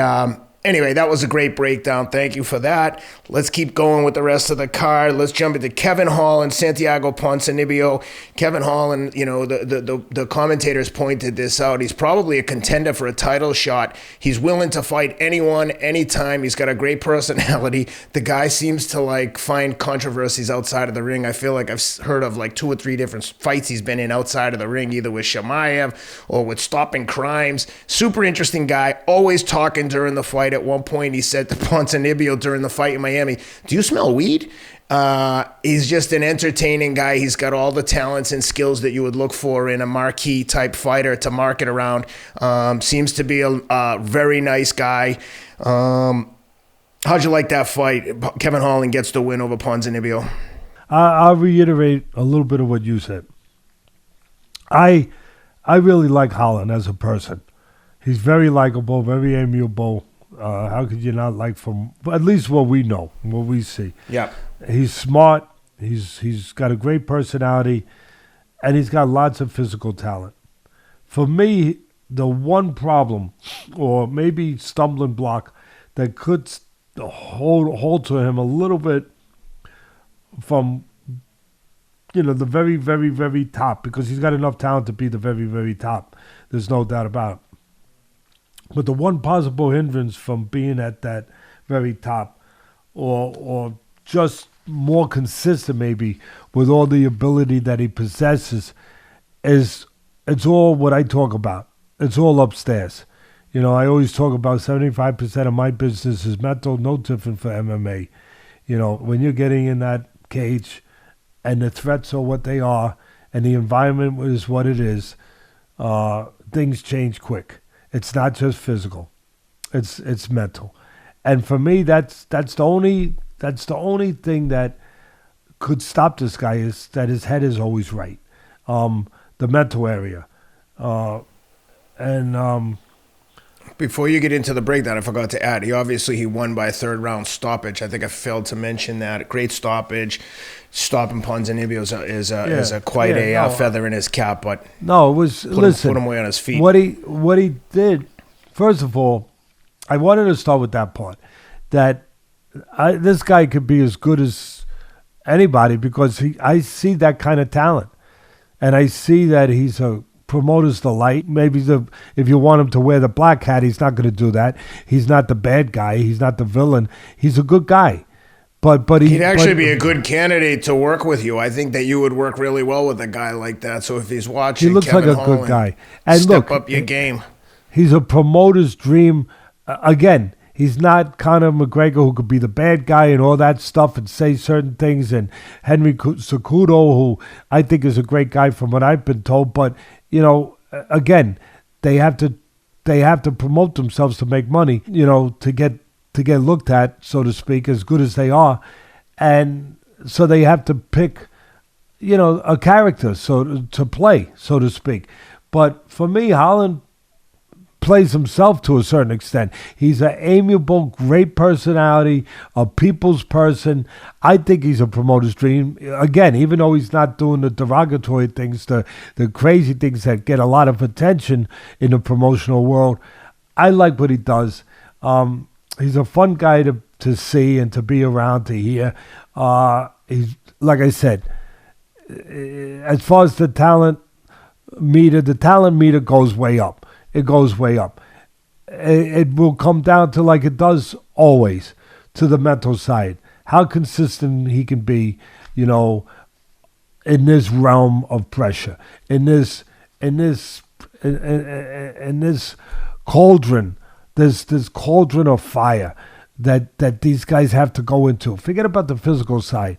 anyway, that was a great breakdown. Thank you for that. Let's keep going with the rest of the card. Let's jump into Kevin Hall and Santiago Ponzinibbio. Kevin Hall, and the commentators pointed this out. He's probably a contender for a title shot. He's willing to fight anyone, anytime. He's got a great personality. The guy seems to like find controversies outside of the ring. I feel like I've heard of like 2 or 3 different fights he's been in outside of the ring, either with Shamaev or with Stopping Crimes. Super interesting guy, always talking during the fight. At one point, he said to Ponzinibbio during the fight in Miami, "Do you smell weed?" He's just an entertaining guy. He's got all the talents and skills that you would look for in a marquee type fighter to market around. Seems to be a very nice guy. How'd you like that fight? Kevin Holland gets the win over Ponzinibbio. I'll reiterate a little bit of what you said. I really like Holland as a person. He's very likable, very amiable. How could you not like, from at least what we know, what we see? Yeah. He's smart. He's got a great personality, and he's got lots of physical talent. For me, the one problem, or maybe stumbling block, that could hold to him a little bit from, the very, very, very top, because he's got enough talent to be the very, very top. There's no doubt about it. But the one possible hindrance from being at that very top, or just more consistent maybe with all the ability that he possesses, is it's all what I talk about. It's all upstairs. I always talk about 75% of my business is mental, no different for MMA. When you're getting in that cage and the threats are what they are and the environment is what it is, things change quick. It's not just physical; it's mental, and for me, that's the only thing that could stop this guy, is that his head is always right, the mental area, and Before you get into the breakdown, I forgot to add, he won by a 3rd round stoppage. I think I failed to mention that. Great stoppage. Stopping Ponzinibbio is a feather in his cap, but no, it was put him away on his feet. What he did, first of all, I wanted to start with that part, that this guy could be as good as anybody, because I see that kind of talent, and I see that he's a promoters delight. Maybe if you want him to wear the black hat, he's not going to do that. He's not the bad guy. He's not the villain. He's a good guy. But he'd actually be a good candidate to work with you. I think that you would work really well with a guy like that. So if he's watching, he looks Kevin like a good guy. And step up your game. He's a promoter's dream. Again, he's not Conor McGregor, who could be the bad guy and all that stuff and say certain things. And Henry Cejudo, who I think is a great guy from what I've been told. But again, they have to promote themselves to make money. To get looked at, so to speak, as good as they are. And so they have to pick, a character to play, so to speak. But for me, Holland plays himself to a certain extent. He's an amiable, great personality, a people's person. I think he's a promoter's dream. Again, even though he's not doing the derogatory things, the crazy things that get a lot of attention in the promotional world, I like what he does. He's a fun guy to see and to be around, to hear. He's, like I said, as far as the talent meter goes way up. It goes way up. It will come down to, like it does always, to the mental side. How consistent he can be, in this realm of pressure, in this cauldron. There's this cauldron of fire that these guys have to go into. Forget about the physical side.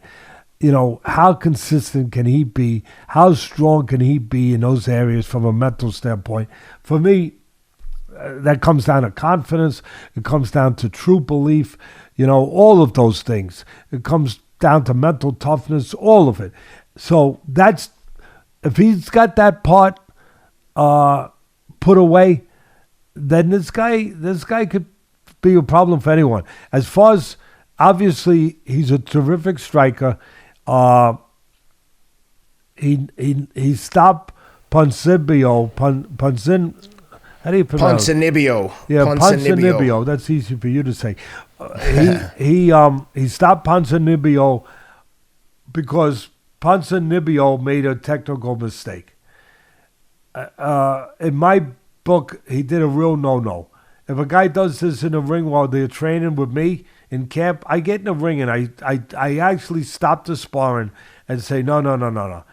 How consistent can he be? How strong can he be in those areas from a mental standpoint? For me, that comes down to confidence. It comes down to true belief. All of those things. It comes down to mental toughness, all of it. So if he's got that part put away, then this guy could be a problem for anyone. As far as, obviously, he's a terrific striker. He stopped Ponzinibbio. How do you pronounce it? Ponzinibbio. Yeah, Ponzinibbio. That's easy for you to say. He stopped Ponzinibbio because Ponzinibbio made a technical mistake. In my book, he did a real no-no. If a guy does this in the ring while they're training with me in camp, I get in the ring and I actually stop the sparring and say, no.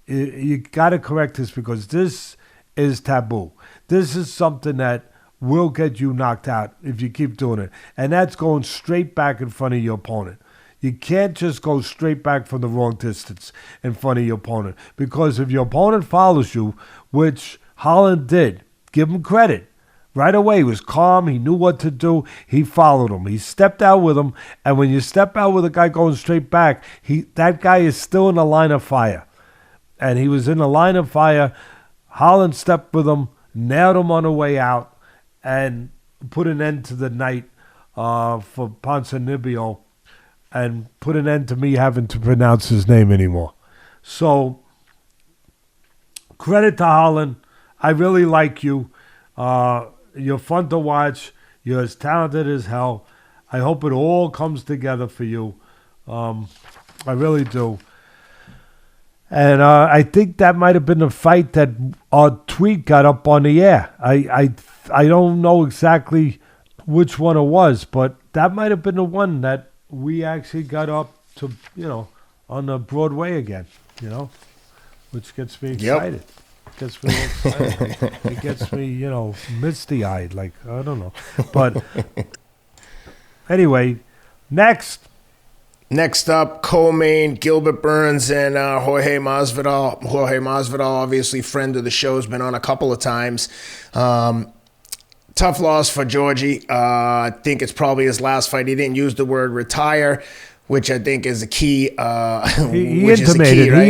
You got to correct this because this is taboo. This is something that will get you knocked out if you keep doing it. And that's going straight back in front of your opponent. You can't just go straight back from the wrong distance in front of your opponent. Because if your opponent follows you, which Holland did, give him credit. Right away, he was calm. He knew what to do. He followed him. He stepped out with him. And when you step out with a guy going straight back, that guy is still in the line of fire. And he was in the line of fire. Holland stepped with him, nailed him on the way out, and put an end to the night for Ponzinibbio, and put an end to me having to pronounce his name anymore. So, credit to Holland. I really like you. You're fun to watch. You're as talented as hell. I hope it all comes together for you. I really do. And I think that might have been the fight that our tweet got up on the air. I don't know exactly which one it was, but that might have been the one that we actually got up to, on the Broadway again, which gets me excited. Yep. Gets me excited. It gets me, misty-eyed, like, I don't know. But anyway, next up, co-main, Gilbert Burns and Jorge Masvidal. Jorge Masvidal, obviously friend of the show, has been on a couple of times. Tough loss for Georgie. I think it's probably his last fight. He didn't use the word retire, which I think is a key. He intimated. Right?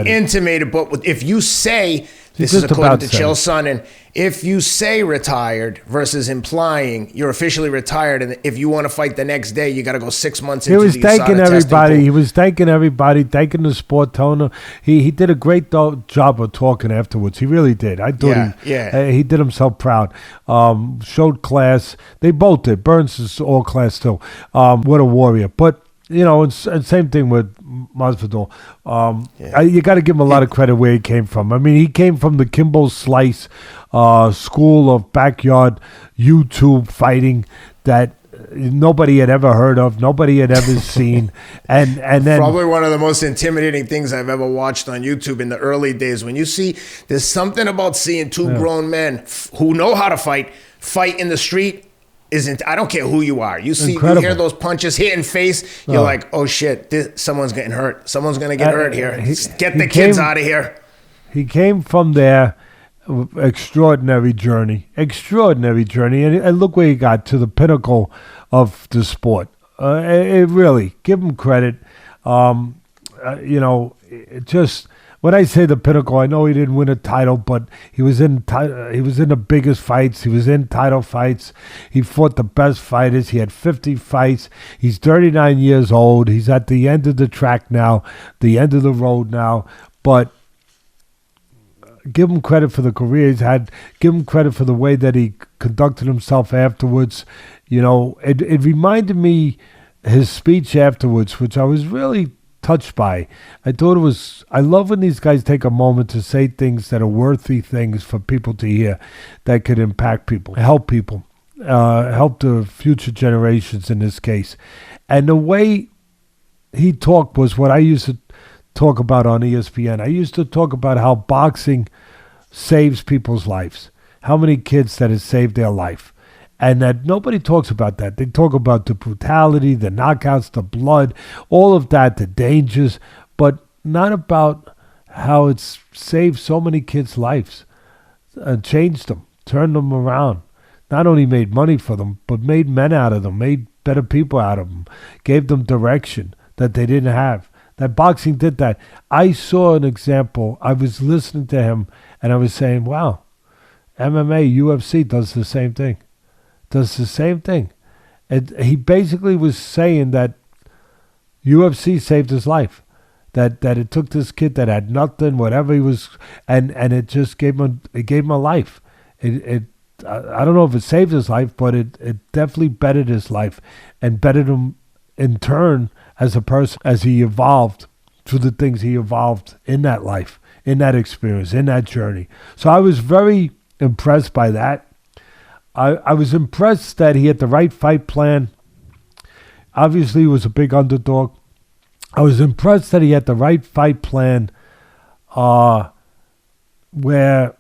He intimated. But if you say, this is according to Chael Sonnen, if you say retired versus implying you're officially retired, and if you want to fight the next day, you got to go 6 months into the USADA testing pool. He was thanking everybody, thanking the sport toner. He did a great job of talking afterwards. He really did. I thought he did himself proud. Showed class. They both did. Burns is all class too. What a warrior. But and same thing with Masvidal. You got to give him a lot of credit where he came from. I mean, he came from the Kimbo Slice school of backyard YouTube fighting that nobody had ever heard of, nobody had ever seen, and then probably one of the most intimidating things I've ever watched on YouTube in the early days. When you see, there's something about seeing two grown men who know how to fight in the street. I don't care who you are. You hear those punches hitting face. You're like, oh shit, someone's getting hurt. Someone's gonna get hurt here. Get the kids out of here. He came from there. Extraordinary journey, and look where he got, to the pinnacle of the sport. It really, give him credit. Just when I say the pinnacle, I know he didn't win a title, but he was in the biggest fights. He was in title fights. He fought the best fighters. He had 50 fights. He's 39 years old. He's at the end of the track now, the end of the road now, but give him credit for the career he's had. Give him credit for the way that he conducted himself afterwards. It reminded me his speech afterwards, which I was really touched by. I love when these guys take a moment to say things that are worthy things for people to hear, that could impact people, help the future generations in this case. And the way he talked was what I used to talk about on ESPN. I used to talk about how boxing saves people's lives, how many kids that has saved their life, and that nobody talks about that. They talk about the brutality, the knockouts, the blood, all of that, the dangers, but not about how it's saved so many kids' lives, changed them, turned them around, not only made money for them, but made men out of them, made better people out of them, gave them direction that they didn't have. That boxing did that. I saw an example. I was listening to him, and I was saying, wow, MMA, UFC does the same thing. He basically was saying that UFC saved his life, that it took this kid that had nothing, whatever he was, and it just gave him a life. I don't know if it saved his life, but it definitely bettered his life and bettered him in turn as a person, as he evolved through the things he evolved in that life, in that experience, in that journey. So I was very impressed by that. I was impressed that he had the right fight plan. Obviously, he was a big underdog. I was impressed that he had the right fight plan where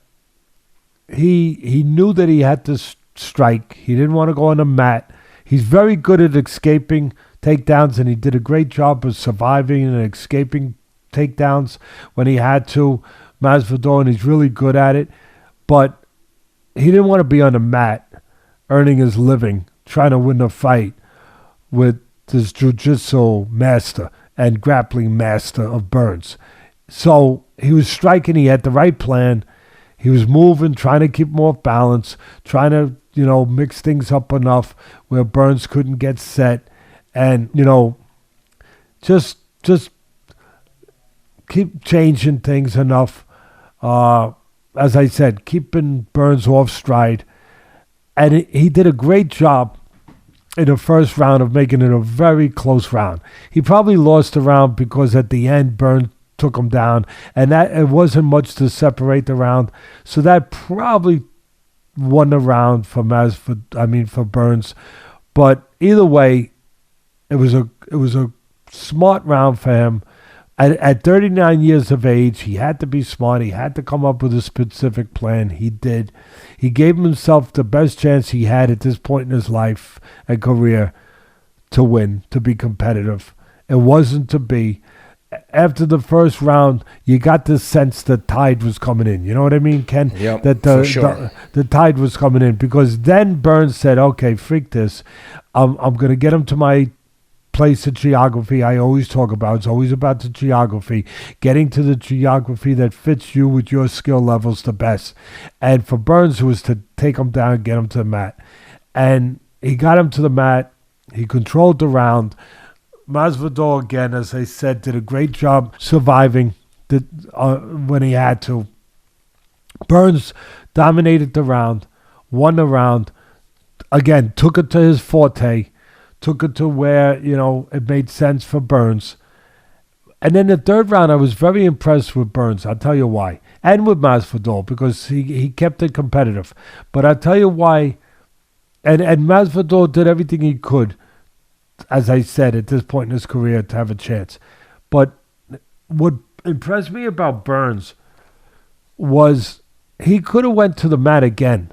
he knew that he had to strike. He didn't want to go on the mat. He's very good at escaping takedowns, and he did a great job of surviving and escaping takedowns when he had to, Masvidal, and he's really good at it. But he didn't want to be on the mat earning his living, trying to win a fight with this jiu-jitsu master and grappling master of Burns. So he was striking. He had the right plan. He was moving, trying to keep him off balance, trying to, mix things up enough where Burns couldn't get set. And, just keep changing things enough. As I said, keeping Burns off stride. And he did a great job in the first round of making it a very close round. He probably lost the round because at the end, Burns took him down. And that it wasn't much to separate the round. So that probably won the round for Burns. But either way, it was a smart round for him. At 39 years of age, he had to be smart. He had to come up with a specific plan. He did. He gave himself the best chance he had at this point in his life and career to win, to be competitive. It wasn't to be. After the first round, you got the sense the tide was coming in. You know what I mean, Ken? Yep, that for sure. The tide was coming in, because then Burns said, okay, freak this. I'm going to get him to my place of geography I always talk about. It's always about the geography, getting to the geography that fits you with your skill levels the best. And for Burns, it was to take him down and get him to the mat. And he got him to the mat. He controlled the round. Masvidal, again, as I said, did a great job surviving when he had to. Burns dominated the round, won the round, again, took it to his forte, took it to where, it made sense for Burns. And then the third round, I was very impressed with Burns. I'll tell you why. And with Masvidal, because he kept it competitive. But I'll tell you why. And Masvidal did everything he could, as I said, at this point in his career to have a chance. But what impressed me about Burns was he could have went to the mat again.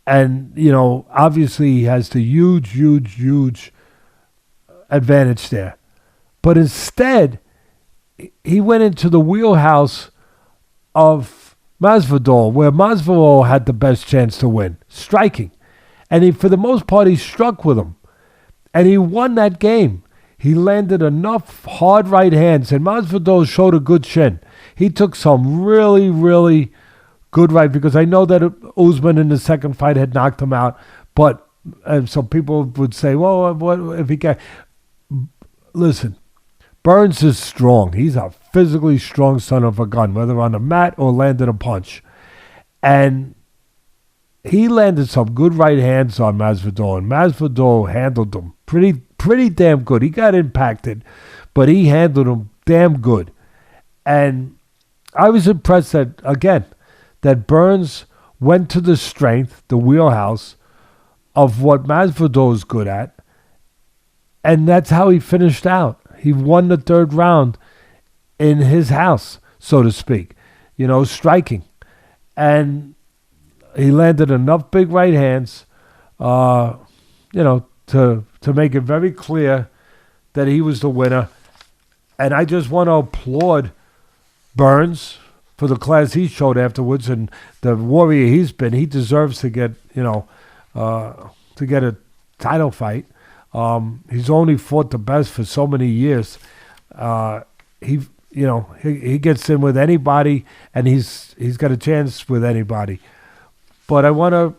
And, obviously he has the huge advantage there. But instead, he went into the wheelhouse of Masvidal, where Masvidal had the best chance to win, striking. And for the most part, he struck with him. And he won that game. He landed enough hard right hands, and Masvidal showed a good chin. He took some really, really good right, because I know that Usman in the second fight had knocked him out, but so people would say, well, what if he can? Listen, Burns is strong. He's a physically strong son of a gun, whether on the mat or landing a punch. And he landed some good right hands on Masvidal, and Masvidal handled them pretty damn good. He got impacted, but he handled them damn good. And I was impressed that Burns went to the strength, the wheelhouse of what Masvidal is good at, and that's how he finished out. He won the third round in his house, so to speak, striking. And he landed enough big right hands, to make it very clear that he was the winner. And I just want to applaud Burns for the class he showed afterwards, and the warrior he's been. He deserves to get, to get a title fight. He's only fought the best for so many years. He gets in with anybody, and he's got a chance with anybody. But I want to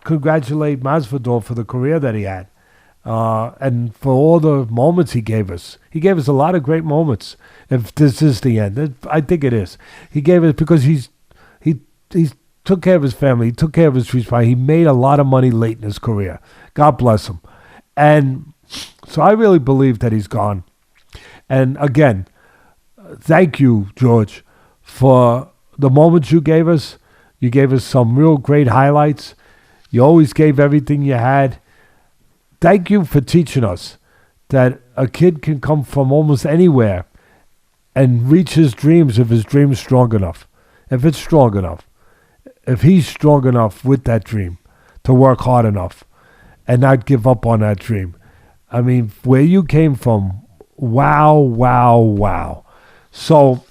congratulate Masvidal for the career that he had, and for all the moments he gave us. He gave us a lot of great moments. If this is the end, I think it is. He gave it because he took care of his family. He took care of his responsibility. He made a lot of money late in his career. God bless him. And so I really believe that he's gone. And again, thank you, George, for the moments you gave us. You gave us some real great highlights. You always gave everything you had. Thank you for teaching us that a kid can come from almost anywhere and reach his dreams if his dream's strong enough. If it's strong enough. If he's strong enough with that dream to work hard enough and not give up on that dream. I mean, where you came from, wow. So,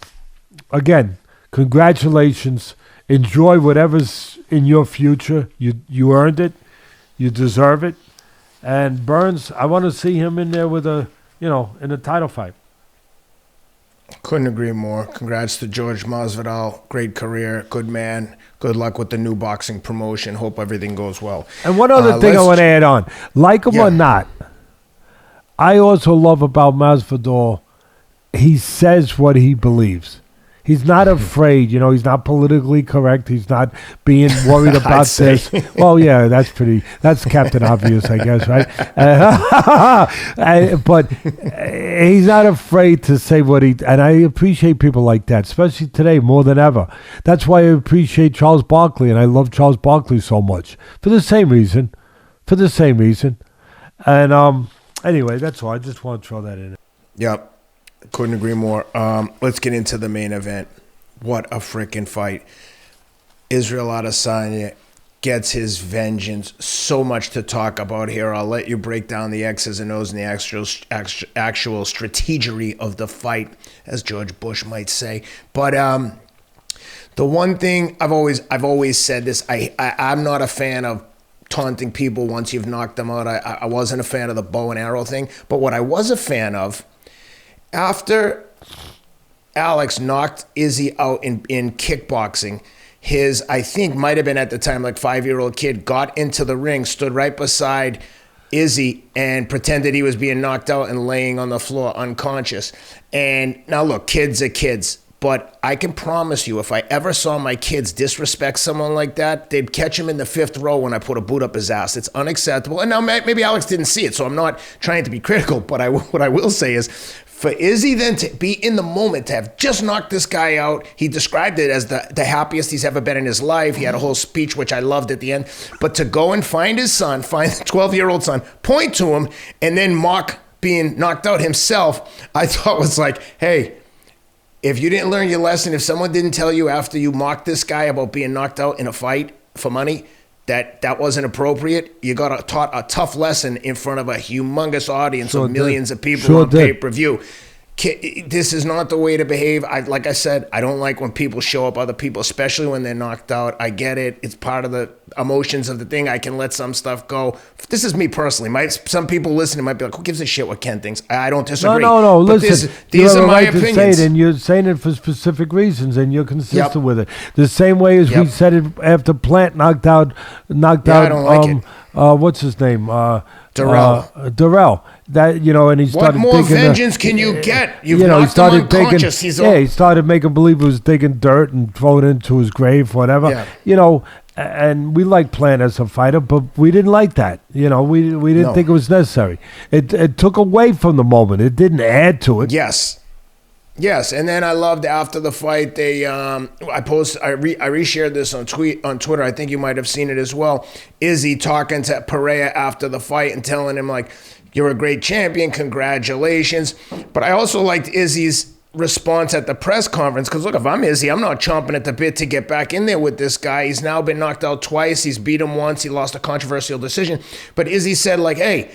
again, congratulations. Enjoy whatever's in your future. You earned it. You deserve it. And Burns, I want to see him in there with in a title fight. Couldn't agree more. Congrats to Jorge Masvidal. Great career. Good man. Good luck with the new boxing promotion. Hope everything goes well. And one other thing I want to add on. Like him or not, I also love about Masvidal, he says what he believes. He's not afraid, he's not politically correct. He's not being worried about this. Well, yeah, that's Captain Obvious, I guess, right? But he's not afraid to say and I appreciate people like that, especially today more than ever. That's why I appreciate Charles Barkley, and I love Charles Barkley so much. For the same reason. And anyway, that's all. I just want to throw that in. Yep. Couldn't agree more. Let's get into the main event. What a freaking fight. Israel Adesanya gets his vengeance. So much to talk about here. I'll let you break down the X's and O's and the actual strategery of the fight, as George Bush might say. But the one thing I've always said this, I'm not a fan of taunting people once you've knocked them out. I wasn't a fan of the bow and arrow thing. But what I was a fan of, after Alex knocked Izzy out in kickboxing, his, I think, might have been at the time, 5-year-old kid got into the ring, stood right beside Izzy, and pretended he was being knocked out and laying on the floor unconscious. And now look, kids are kids, But I can promise you, if I ever saw my kids disrespect someone like that, they'd catch him in the 5th row when I put a boot up his ass. It's unacceptable. And now maybe Alex didn't see it, so I'm not trying to be critical. But what I will say is, for Izzy then to be in the moment, to have just knocked this guy out, he described it as the happiest he's ever been in his life. He had a whole speech, which I loved at the end. But to go and find his son, find the 12-year-old son, point to him, and then mock being knocked out himself, I thought was like, hey, if you didn't learn your lesson, if someone didn't tell you after you mocked this guy about being knocked out in a fight for money, that wasn't appropriate, you got taught a tough lesson in front of a humongous audience of millions of people on pay-per-view. This is not the way to behave. Like I said, I don't like when people show up other people, especially when they're knocked out. I get it. It's part of the emotions of the thing. I can let some stuff go. This is me personally. Some people listening might be like, who gives a shit what Ken thinks? I don't disagree. No. But listen, these are my opinions. To say it, and you're saying it for specific reasons, and you're consistent with it. The same way as we said it after Plant knocked out. I don't like it. What's his name? Darrell. That, and he started. What more vengeance can you get? You've knocked him unconscious. He started making believe he was digging dirt and throwing it into his grave, whatever. Yeah. And we like Plant as a fighter, but we didn't like that. We didn't think it was necessary. It took away from the moment. It didn't add to it. Yes, and then I loved after the fight. They, I reshared this on Twitter. I think you might have seen it as well. Izzy talking to Pereira after the fight and telling him like, "You're a great champion, congratulations." But I also liked Izzy's response at the press conference, because look, if I'm Izzy, I'm not chomping at the bit to get back in there with this guy. He's now been knocked out twice. He's beat him once. He lost a controversial decision. But Izzy said like, hey,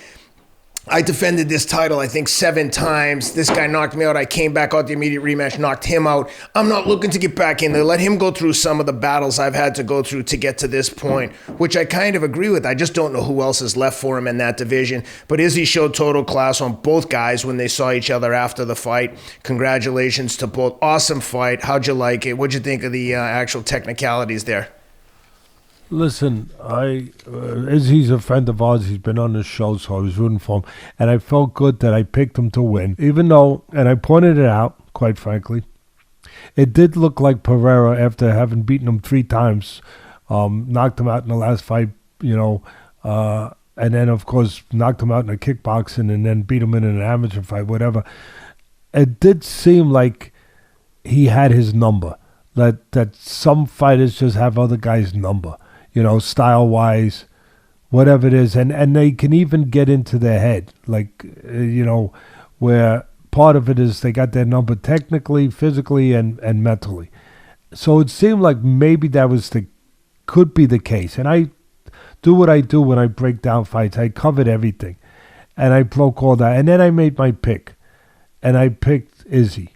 I defended this title, I think 7 times. This guy knocked me out. I came back out the immediate rematch, knocked him out. I'm not looking to get back in there. Let him go through some of the battles I've had to go through to get to this point, which I kind of agree with. I just don't know who else is left for him in that division. But Izzy showed total class on both guys when they saw each other after the fight. Congratulations to both. Awesome fight. How'd you like it? What'd you think of the actual technicalities there? Listen, Izzy's a friend of ours. He's been on the show, so I was rooting for him. And I felt good that I picked him to win. Even though, and I pointed it out, quite frankly, it did look like Pereira, after having beaten him 3 times, knocked him out in the last fight, and then, of course, knocked him out in a kickboxing and then beat him in an amateur fight, whatever. It did seem like he had his number, that some fighters just have other guys' number. Style-wise, whatever it is. And they can even get into their head, where part of it is they got their number technically, physically, and mentally. So it seemed like maybe that could be the case. And I do what I do when I break down fights. I covered everything. And I broke all that. And then I made my pick. And I picked Izzy.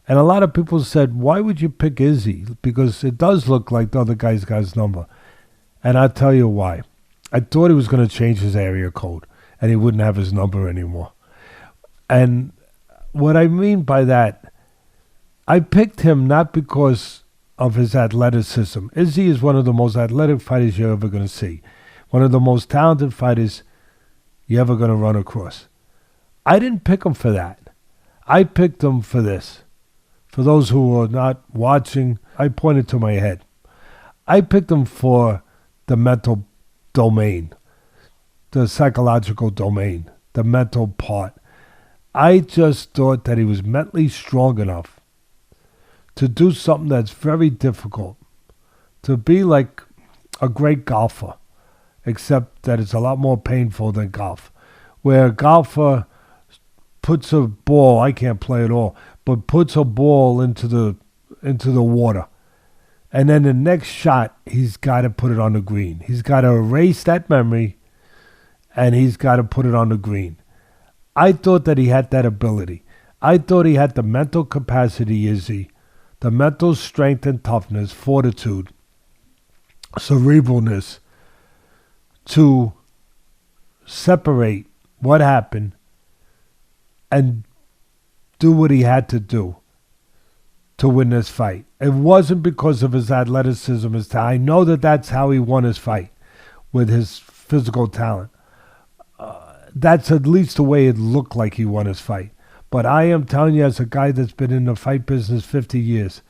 And a lot of people said, why would you pick Izzy? Because it does look like the other guy's got his number. And I'll tell you why. I thought he was going to change his area code and he wouldn't have his number anymore. And what I mean by that, I picked him not because of his athleticism. Izzy is one of the most athletic fighters you're ever going to see. One of the most talented fighters you're ever going to run across. I didn't pick him for that. I picked him for this. For those who are not watching, I pointed to my head. I picked him for the mental domain, the psychological domain, the mental part. I just thought that he was mentally strong enough to do something that's very difficult, to be like a great golfer, except that it's a lot more painful than golf, where a golfer puts a ball, I can't play at all, but puts a ball into the water. And then the next shot, he's got to put it on the green. He's got to erase that memory, and he's got to put it on the green. I thought that he had that ability. I thought he had the mental capacity, Izzy, the mental strength and toughness, fortitude, cerebralness, to separate what happened and do what he had to do to win this fight. It wasn't because of his athleticism. I know that that's how he won his fight, with his physical talent. That's at least the way it looked like he won his fight. But I am telling you, as a guy that's been in the fight business 50 years,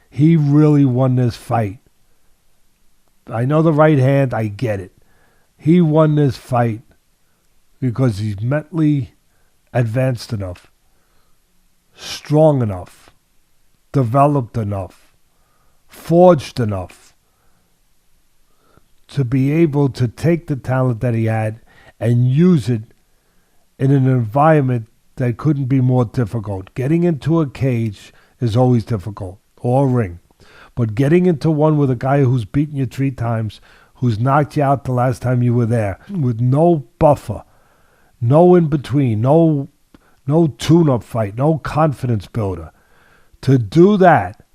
he really won this fight. I know the right hand, I get it. He won this fight because he's mentally advanced enough, strong enough, developed enough, forged enough to be able to take the talent that he had and use it in an environment that couldn't be more difficult. Getting into a cage is always difficult, or a ring. But getting into one with a guy who's beaten you 3 times, who's knocked you out the last time you were there, with no buffer, no in-between, no tune-up fight, no confidence builder. To do that,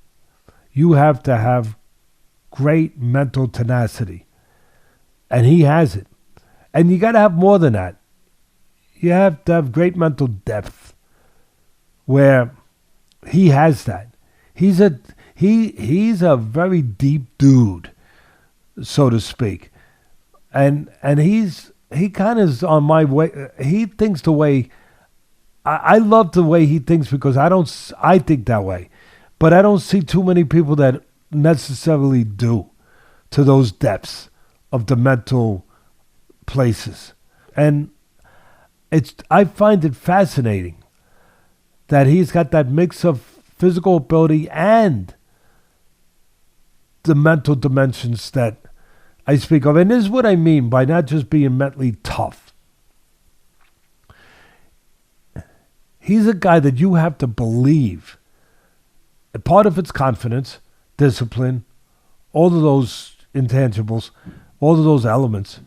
you have to have great mental tenacity. And he has it. And you got to have more than that. You have to have great mental depth, where he has that. He's a very deep dude, so to speak, and he kind of is on my way. He thinks the way I love the way he thinks, because I think that way, but I don't see too many people that necessarily do, to those depths of the mental places. And I find it fascinating that he's got that mix of physical ability and the mental dimensions that I speak of. And this is what I mean by not just being mentally tough. He's a guy that you have to believe. A part of it's confidence, discipline, all of those intangibles, all of those elements.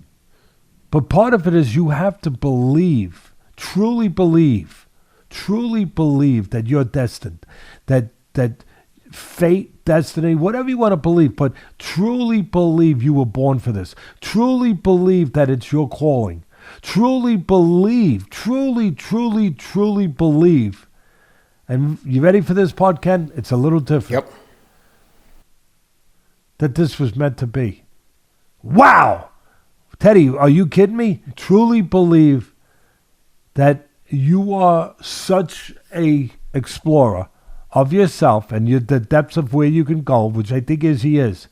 But part of it is you have to believe, truly believe that you're destined, that fate, destiny, whatever you want to believe, but truly believe you were born for this. Truly believe that it's your calling. Truly believe, truly believe. And you ready for this part, Ken? It's a little different. Yep. That this was meant to be. Wow! Teddy, are you kidding me? Truly believe that you are such a explorer of yourself and the depths of where you can go, which I think he is,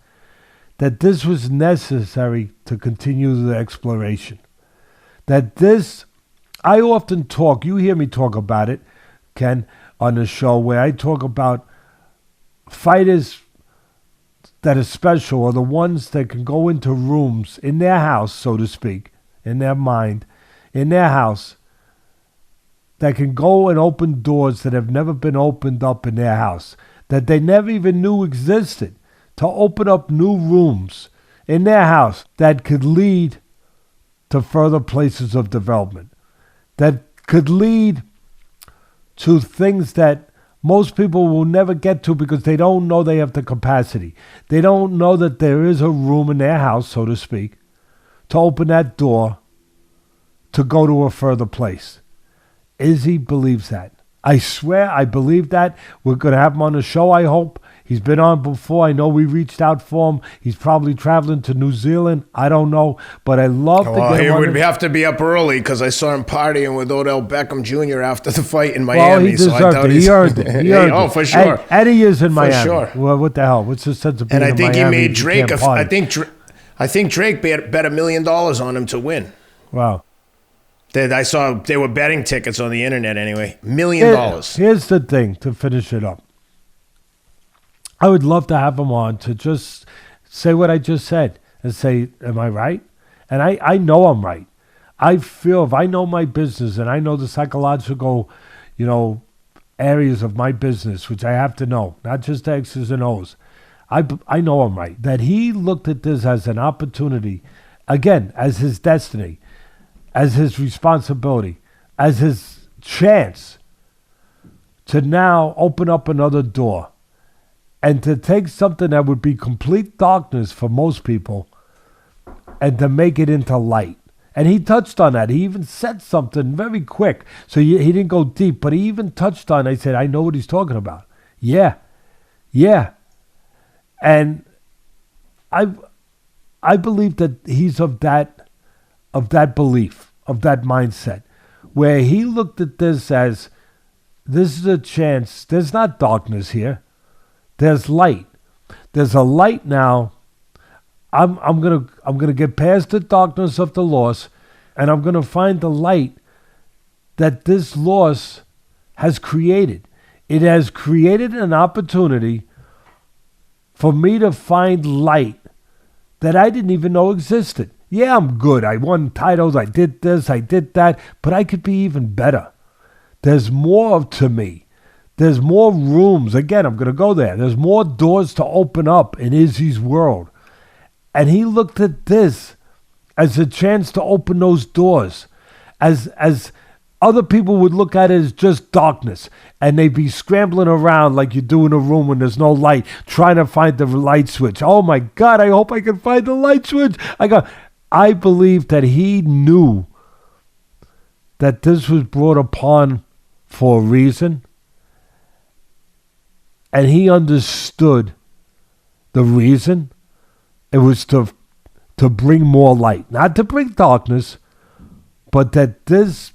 that this was necessary to continue the exploration. That this, I often talk, you hear me talk about it, Ken, on the show, where I talk about fighters that are special, are the ones that can go into rooms in their house, so to speak, in their mind, in their house, that can go and open doors that have never been opened up in their house, that they never even knew existed, to open up new rooms in their house that could lead to further places of development, that could lead to things that most people will never get to because they don't know they have the capacity. They don't know that there is a room in their house, so to speak, to open that door to go to a further place. Izzy believes that. I swear I believe that. We're going to have him on the show, I hope. He's been on before. I know we reached out for him. He's probably traveling to New Zealand. I don't know. But I love to get him on. He would have to be up early because I saw him partying with Odell Beckham Jr. after the fight in Well, Miami. he deserved it. He earned it. He earned it. For sure. And he is in Miami. For sure. Well, what the hell? What's the sense of being in Miami? And I think he made Drake. I I think Drake bet $1 million on him to win. Wow. I saw they were betting tickets on the internet anyway. $1 million. Here's the thing to finish it up. I would love to have him on to just say what I just said and say, am I right? And I know I'm right. I feel if I know my business and I know the psychological, areas of my business, which I have to know, not just the X's and O's, I know I'm right. That he looked at this as an opportunity, again, as his destiny, as his responsibility, as his chance to now open up another door and to take something that would be complete darkness for most people and to make it into light. And he touched on that. He even said something very quick. So he didn't go deep, but he even touched on it. I said, I know what he's talking about. Yeah. And I believe that he's of that belief, of that mindset, where he looked at this as this is a chance. There's not darkness here. There's light. There's a light now. I'm gonna get past the darkness of the loss, and I'm gonna find the light that this loss has created. It has created an opportunity for me to find light that I didn't even know existed. Yeah, I'm good. I won titles. I did this. I did that. But I could be even better. There's more to me. There's more rooms. Again, I'm going to go there. There's more doors to open up in Izzy's world. And he looked at this as a chance to open those doors. As other people would look at it as just darkness. And they'd be scrambling around like you do in a room when there's no light, trying to find the light switch. Oh my God, I hope I can find the light switch. I believe that he knew that this was brought upon for a reason. And he understood the reason. It was to bring more light. Not to bring darkness, but that this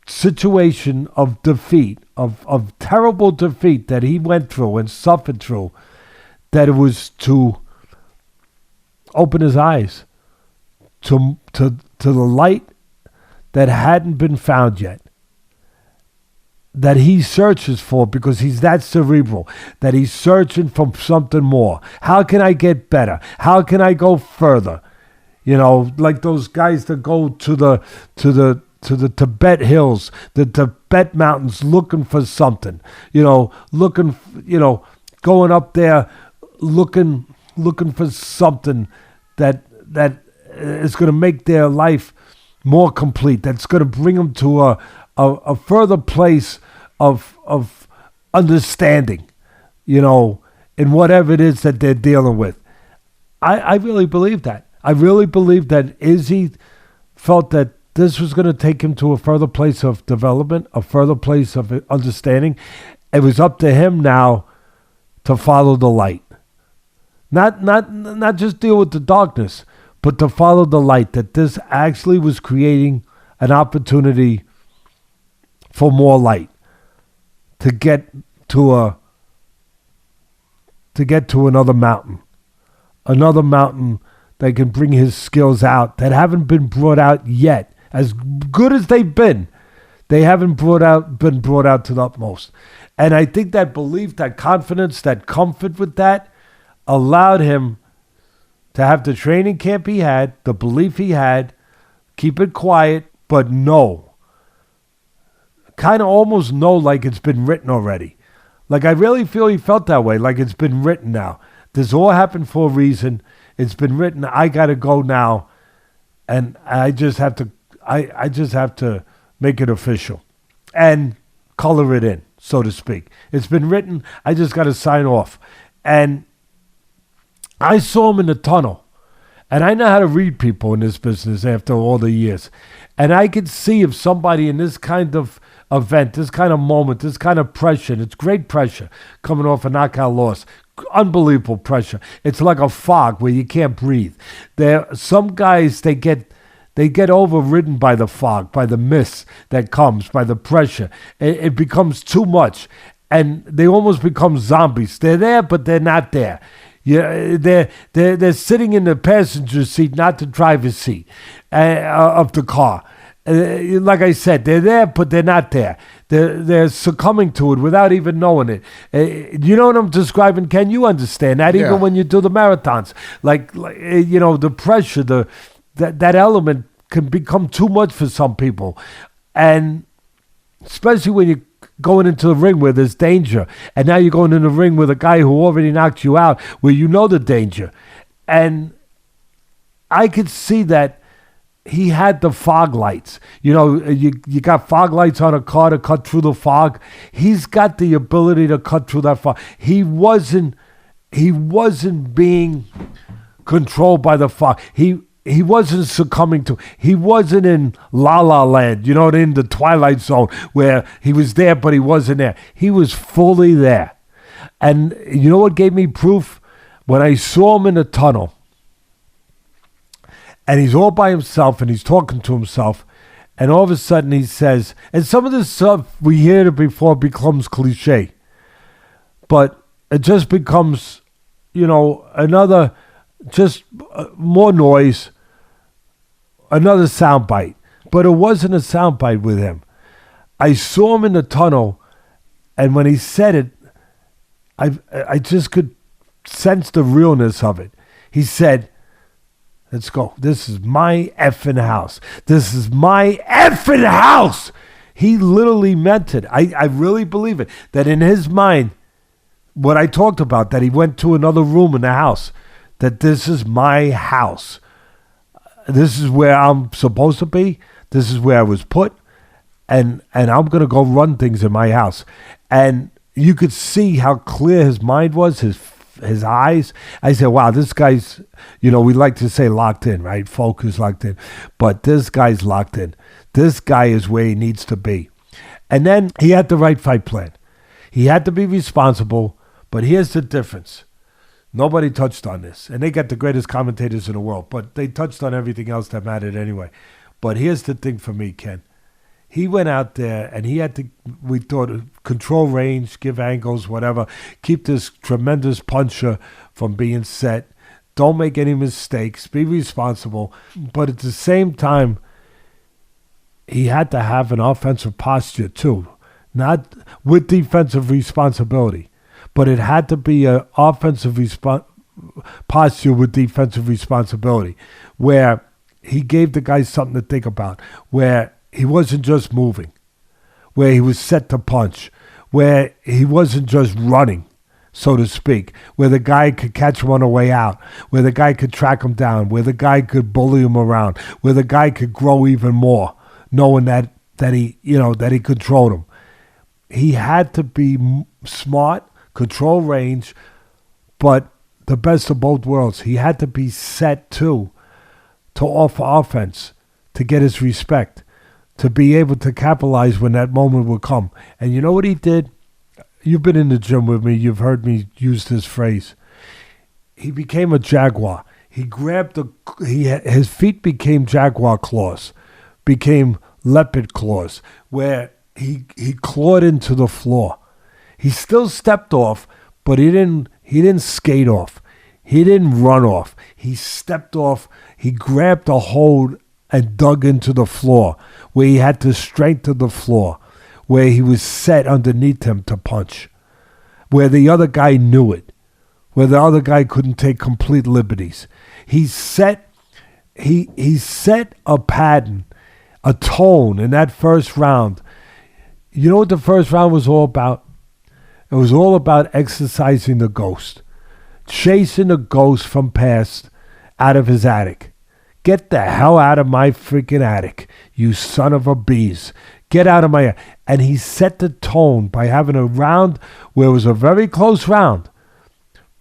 situation of defeat, of terrible defeat that he went through and suffered through, that it was to open his eyes to the light that hadn't been found yet, that he searches for, because he's that cerebral, that he's searching for something more. How can I get better? How can I go further? You know, like those guys that go to the Tibet hills, the Tibet mountains, looking for something. Going up there, looking for something that is going to make their life more complete. That's going to bring them to a further place of understanding, in whatever it is that they're dealing with. I really believe that. I really believe that Izzy felt that this was going to take him to a further place of development, a further place of understanding. It was up to him now to follow the light. Not just deal with the darkness, but to follow the light, that this actually was creating an opportunity for more light, to get to another mountain that can bring his skills out that haven't been brought out yet. As good as they've been, they haven't been brought out to the utmost. And I think that belief, that confidence, that comfort with that allowed him to have the training camp he had, the belief he had, keep it quiet, but know. Kind of almost know like it's been written already. Like I really feel he felt that way, like it's been written now. This all happened for a reason. It's been written. I got to go now. And I just have to make it official and color it in, so to speak. It's been written. I just got to sign off. And I saw him in the tunnel. And I know how to read people in this business after all the years. And I could see if somebody in this kind of event, this kind of moment, this kind of pressure, it's great pressure coming off a knockout loss. Unbelievable pressure. It's like a fog where you can't breathe. Some guys, they get overridden by the fog, by the mist that comes, by the pressure. It becomes too much, and they almost become zombies. They're there, but they're not there. Yeah, they're sitting in the passenger seat, not the driver's seat of the car. Like I said, they're there, but they're not there. They're succumbing to it without even knowing it. You know what I'm describing, Ken? You understand that, even when you do the marathons. Like the pressure, that element can become too much for some people. And especially when you're going into the ring where there's danger. And now you're going in the ring with a guy who already knocked you out, where you know the danger. And I could see that he had the fog lights. You got fog lights on a car to cut through the fog. He's got the ability to cut through that fog. He wasn't being controlled by the fog. He wasn't succumbing to. He wasn't in La La Land, in the Twilight Zone where he was there but he wasn't there. He was fully there. And you know what gave me proof? When I saw him in the tunnel, and he's all by himself and he's talking to himself, And all of a sudden he says, and some of this stuff we hear it before it becomes cliche, but it just becomes, another, just more noise, another soundbite. But it wasn't a soundbite with him. I saw him in the tunnel, and when he said it, I just could sense the realness of it. He said, let's go. This is my effing house. This is my effing house. He literally meant it. I really believe it. That in his mind, what I talked about, that he went to another room in the house, that this is my house. This is where I'm supposed to be. This is where I was put. And I'm going to go run things in my house. And you could see how clear his mind was, his eyes. I said, wow, this guy's, we like to say locked in, right? Focus, locked in. But this guy's locked in. This guy is where he needs to be. And then he had the right fight plan. He had to be responsible, but here's the difference. Nobody touched on this. And they got the greatest commentators in the world, but they touched on everything else that mattered anyway. But here's the thing for me, Ken. He went out there and he had to, we thought, control range, give angles, whatever, keep this tremendous puncher from being set. Don't make any mistakes. Be responsible. But at the same time, he had to have an offensive posture too, not with defensive responsibility. But it had to be an offensive posture with defensive responsibility, where he gave the guys something to think about, where he wasn't just moving, where he was set to punch, where he wasn't just running, so to speak, where the guy could catch him on the way out, where the guy could track him down, where the guy could bully him around, where the guy could grow even more, knowing that he controlled him. He had to be smart, control range, but the best of both worlds. He had to be set too, to offer offense, to get his respect, to be able to capitalize when that moment would come. And you know what he did? You've been in the gym with me. You've heard me use this phrase. He became a jaguar. He grabbed his feet became jaguar claws, became leopard claws, where he clawed into the floor. He still stepped off, but he didn't skate off. He didn't run off. He stepped off. He grabbed a hold and dug into the floor, where he had the strength of the floor, where he was set underneath him to punch, where the other guy knew it, where the other guy couldn't take complete liberties. He set a pattern, a tone in that first round. You know what the first round was all about? It was all about exercising the ghost, chasing the ghost from past out of his attic. Get the hell out of my freaking attic, you son of a bees. Get out of my attic. And he set the tone by having a round where it was a very close round,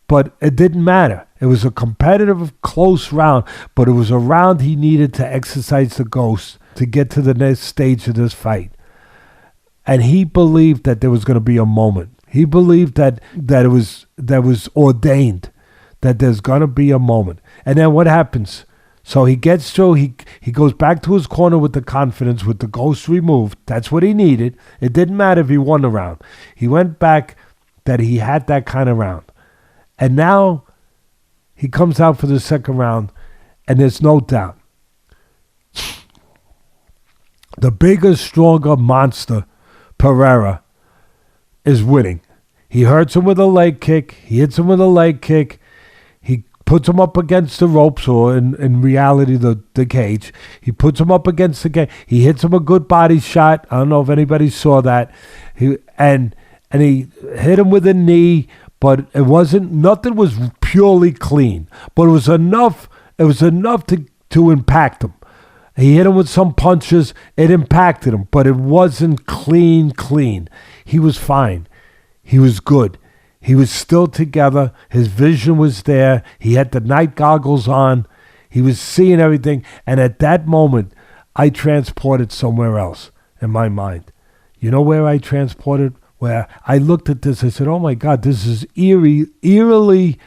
but it didn't matter. It was a competitive, close round, but it was a round he needed to exercise the ghost to get to the next stage of this fight. And he believed that there was going to be a moment. He believed that was ordained, that there's going to be a moment. And then what happens? So he gets through, he goes back to his corner with the confidence, with the ghost removed. That's what he needed. It didn't matter if he won the round. He went back that he had that kind of round. And now he comes out for the second round, and there's no doubt. The bigger, stronger monster, Pereira, is winning. He hurts him with a leg kick. He hits him with a leg kick. He puts him up against the ropes, or in reality, the cage. He puts him up against the cage. He hits him a good body shot. I don't know if anybody saw that. And he hit him with a knee, but nothing was purely clean. But it was enough to impact him. He hit him with some punches. It impacted him, but it wasn't clean. He was fine. He was good. He was still together. His vision was there. He had the night goggles on. He was seeing everything. And at that moment, I transported somewhere else in my mind. You know where I transported? Where I looked at this, I said, oh my God, this is eerily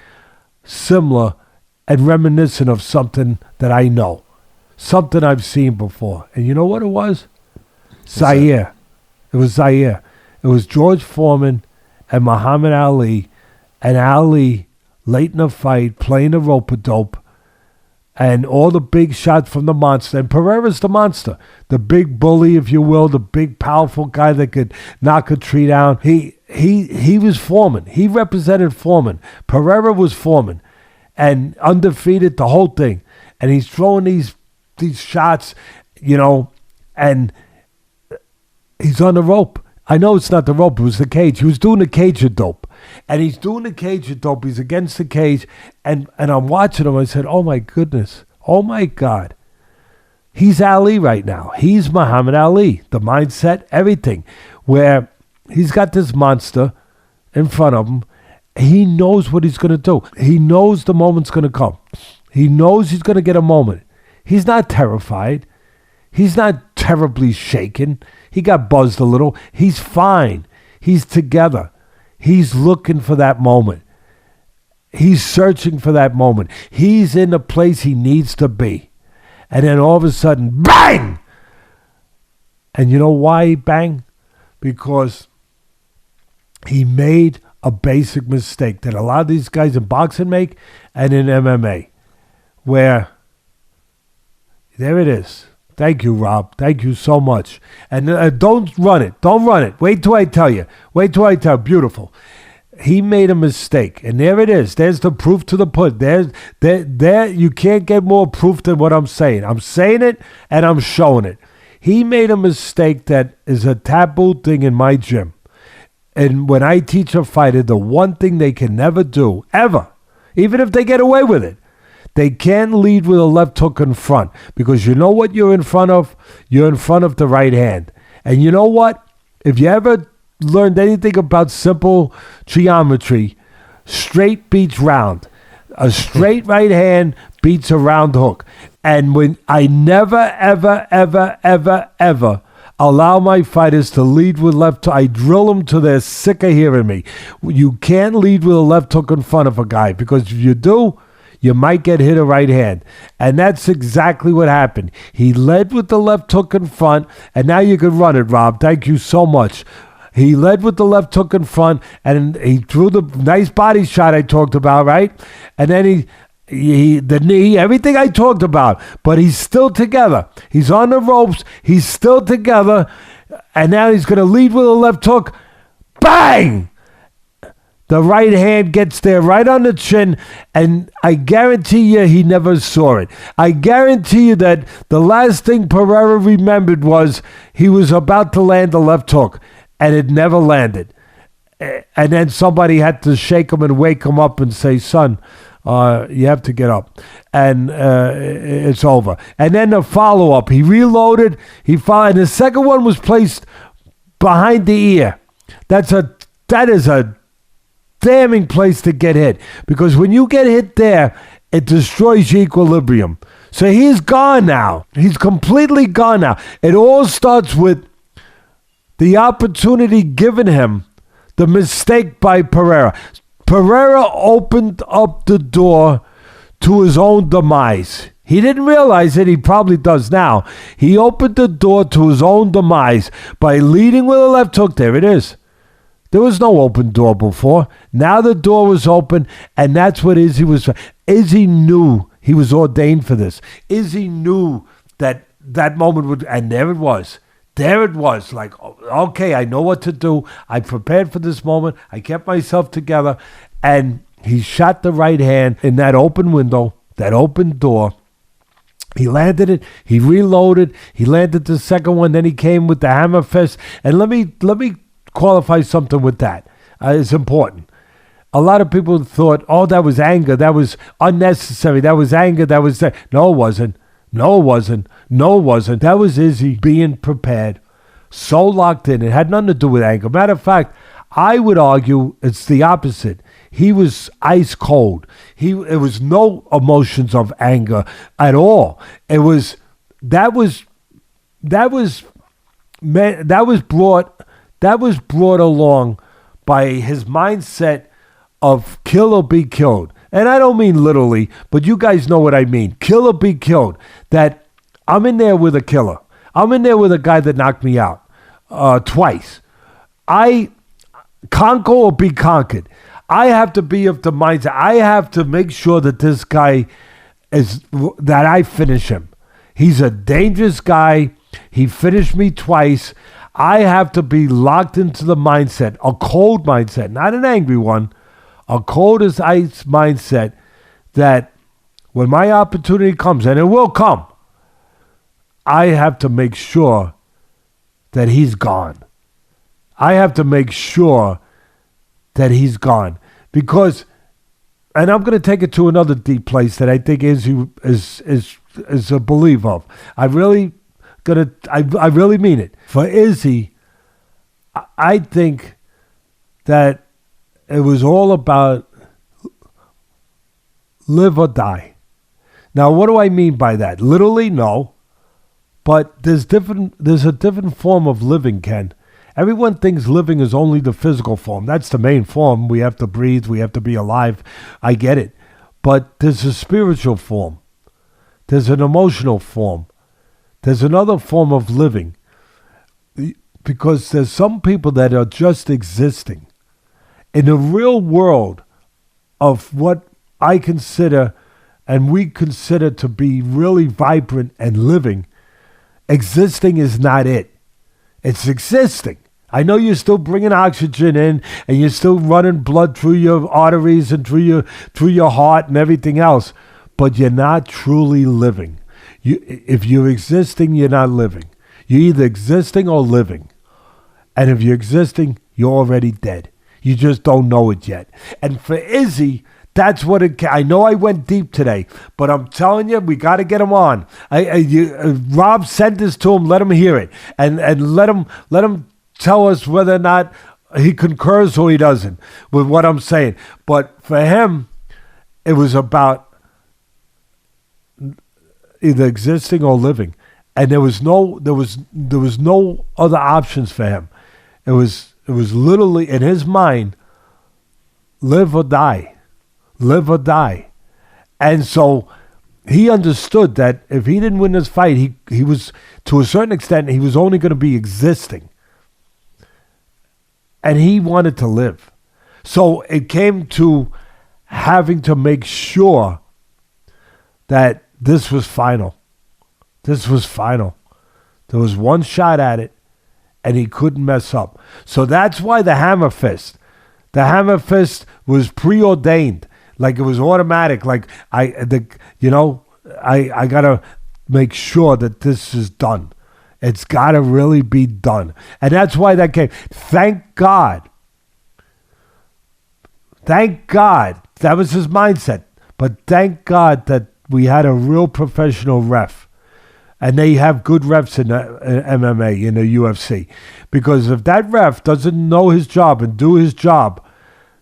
similar and reminiscent of something that I know. something I've seen before. And you know what it was? Zaire. It was Zaire. It was George Foreman and Muhammad Ali, and Ali late in the fight playing the rope-a-dope, and all the big shots from the monster. And Pereira's the monster, the big bully, if you will, the big powerful guy that could knock a tree down. He was Foreman. He represented Foreman. Pereira was Foreman, and undefeated the whole thing. And he's throwing these shots, and he's on the rope. I know it's not the rope, it was the cage. He was doing the cage of dope. And he's doing the cage of dope. He's against the cage. And I'm watching him. I said, oh, my goodness. Oh, my God. He's Ali right now. He's Muhammad Ali. The mindset, everything. Where he's got this monster in front of him. He knows what he's going to do. He knows the moment's going to come. He knows he's going to get a moment. He's not terrified. He's not terribly shaken. He got buzzed a little. He's fine. He's together. He's looking for that moment. He's searching for that moment. He's in the place he needs to be. And then all of a sudden, bang! And you know why he bang? Because he made a basic mistake that a lot of these guys in boxing make and in MMA. Where, there it is. Thank you, Rob. Thank you so much. And don't run it. Don't run it. Wait till I tell you. Wait till I tell you. Beautiful. He made a mistake. And there it is. There's the proof to the pudding. There, you can't get more proof than what I'm saying. I'm saying it and I'm showing it. He made a mistake that is a taboo thing in my gym. And when I teach a fighter, the one thing they can never do, ever, even if they get away with it, they can't lead with a left hook in front, because you know what you're in front of? You're in front of the right hand. And you know what? If you ever learned anything about simple geometry, straight beats round. A straight right hand beats a round hook. And when I never, ever, ever, ever, ever allow my fighters to lead with left hook, I drill them till they're sick of hearing me. You can't lead with a left hook in front of a guy, because if you do, you might get hit a right hand. And that's exactly what happened. He led with the left hook in front, and now you can run it, Rob. Thank you so much. He led with the left hook in front, and he threw the nice body shot I talked about, right? And then the knee, everything I talked about. But he's still together. He's on the ropes. He's still together. And now he's going to lead with a left hook. Bang! The right hand gets there right on the chin, and I guarantee you he never saw it. I guarantee you that the last thing Pereira remembered was he was about to land the left hook, and it never landed. And then somebody had to shake him and wake him up and say, son, you have to get up. And it's over. And then the follow-up, he reloaded, and the second one was placed behind the ear. That is a damning place to get hit, because when you get hit there, it destroys your equilibrium. So he's gone now. He's completely gone now. It all starts with the opportunity given him, the mistake by Pereira. Pereira opened up the door to his own demise. He didn't realize it. He probably does now. He opened the door to his own demise by leading with a left hook. There it is. There was no open door before. Now the door was open, and that's what Izzy was. Izzy knew he was ordained for this. Izzy knew that moment would, and there it was. There it was. Like, okay, I know what to do. I prepared for this moment. I kept myself together, and he shot the right hand in that open window, that open door. He landed it. He reloaded. He landed the second one. Then he came with the hammer fist. And let me qualify something with that. It's important. A lot of people thought, oh, that was anger. That was unnecessary. That was anger. That was that. No, it wasn't. No, it wasn't. No, it wasn't. That was Izzy being prepared, so locked in. It had nothing to do with anger. Matter of fact, I would argue it's the opposite. He was ice cold. It was no emotions of anger at all. That was brought along by his mindset of kill or be killed. And I don't mean literally, but you guys know what I mean. Kill or be killed. That I'm in there with a killer. I'm in there with a guy that knocked me out twice. I conquer or be conquered. I have to be of the mindset. I have to make sure that this guy that I finish him. He's a dangerous guy. He finished me twice. I have to be locked into the mindset, a cold mindset, not an angry one, a cold as ice mindset that when my opportunity comes, and it will come, I have to make sure that he's gone. I have to make sure that he's gone. Because, and I'm going to take it to another deep place that I think is a belief of. I really mean it. For Izzy, I think that it was all about live or die. Now, what do I mean by that? Literally, no. But there's a different form of living, Ken. Everyone thinks living is only the physical form. That's the main form. We have to breathe. We have to be alive. I get it. But there's a spiritual form. There's an emotional form. There's another form of living. Because there's some people that are just existing. In the real world of what I consider and we consider to be really vibrant and living, existing is not it. It's existing. I know you're still bringing oxygen in and you're still running blood through your arteries and through your heart and everything else, but you're not truly living. If you're existing, you're not living. You're either existing or living. And if you're existing, you're already dead. You just don't know it yet. And for Izzy, that's what I know I went deep today, but I'm telling you, we got to get him on. Rob sent this to him. Let him hear it, and let him tell us whether or not he concurs or he doesn't with what I'm saying. But for him, it was about either existing or living, and there was no other options for him. It was literally in his mind, live or die. Live or die. And so he understood that if he didn't win this fight, he was, to a certain extent, he was only going to be existing. And he wanted to live. So it came to having to make sure that this was final. This was final. There was one shot at it, and he couldn't mess up. So that's why the hammer fist was preordained. Like it was automatic. Like I gotta make sure that this is done. It's gotta really be done, and that's why that came. Thank God. That was his mindset. But thank God that we had a real professional ref, and they have good refs in MMA in the UFC, because if that ref doesn't know his job and do his job,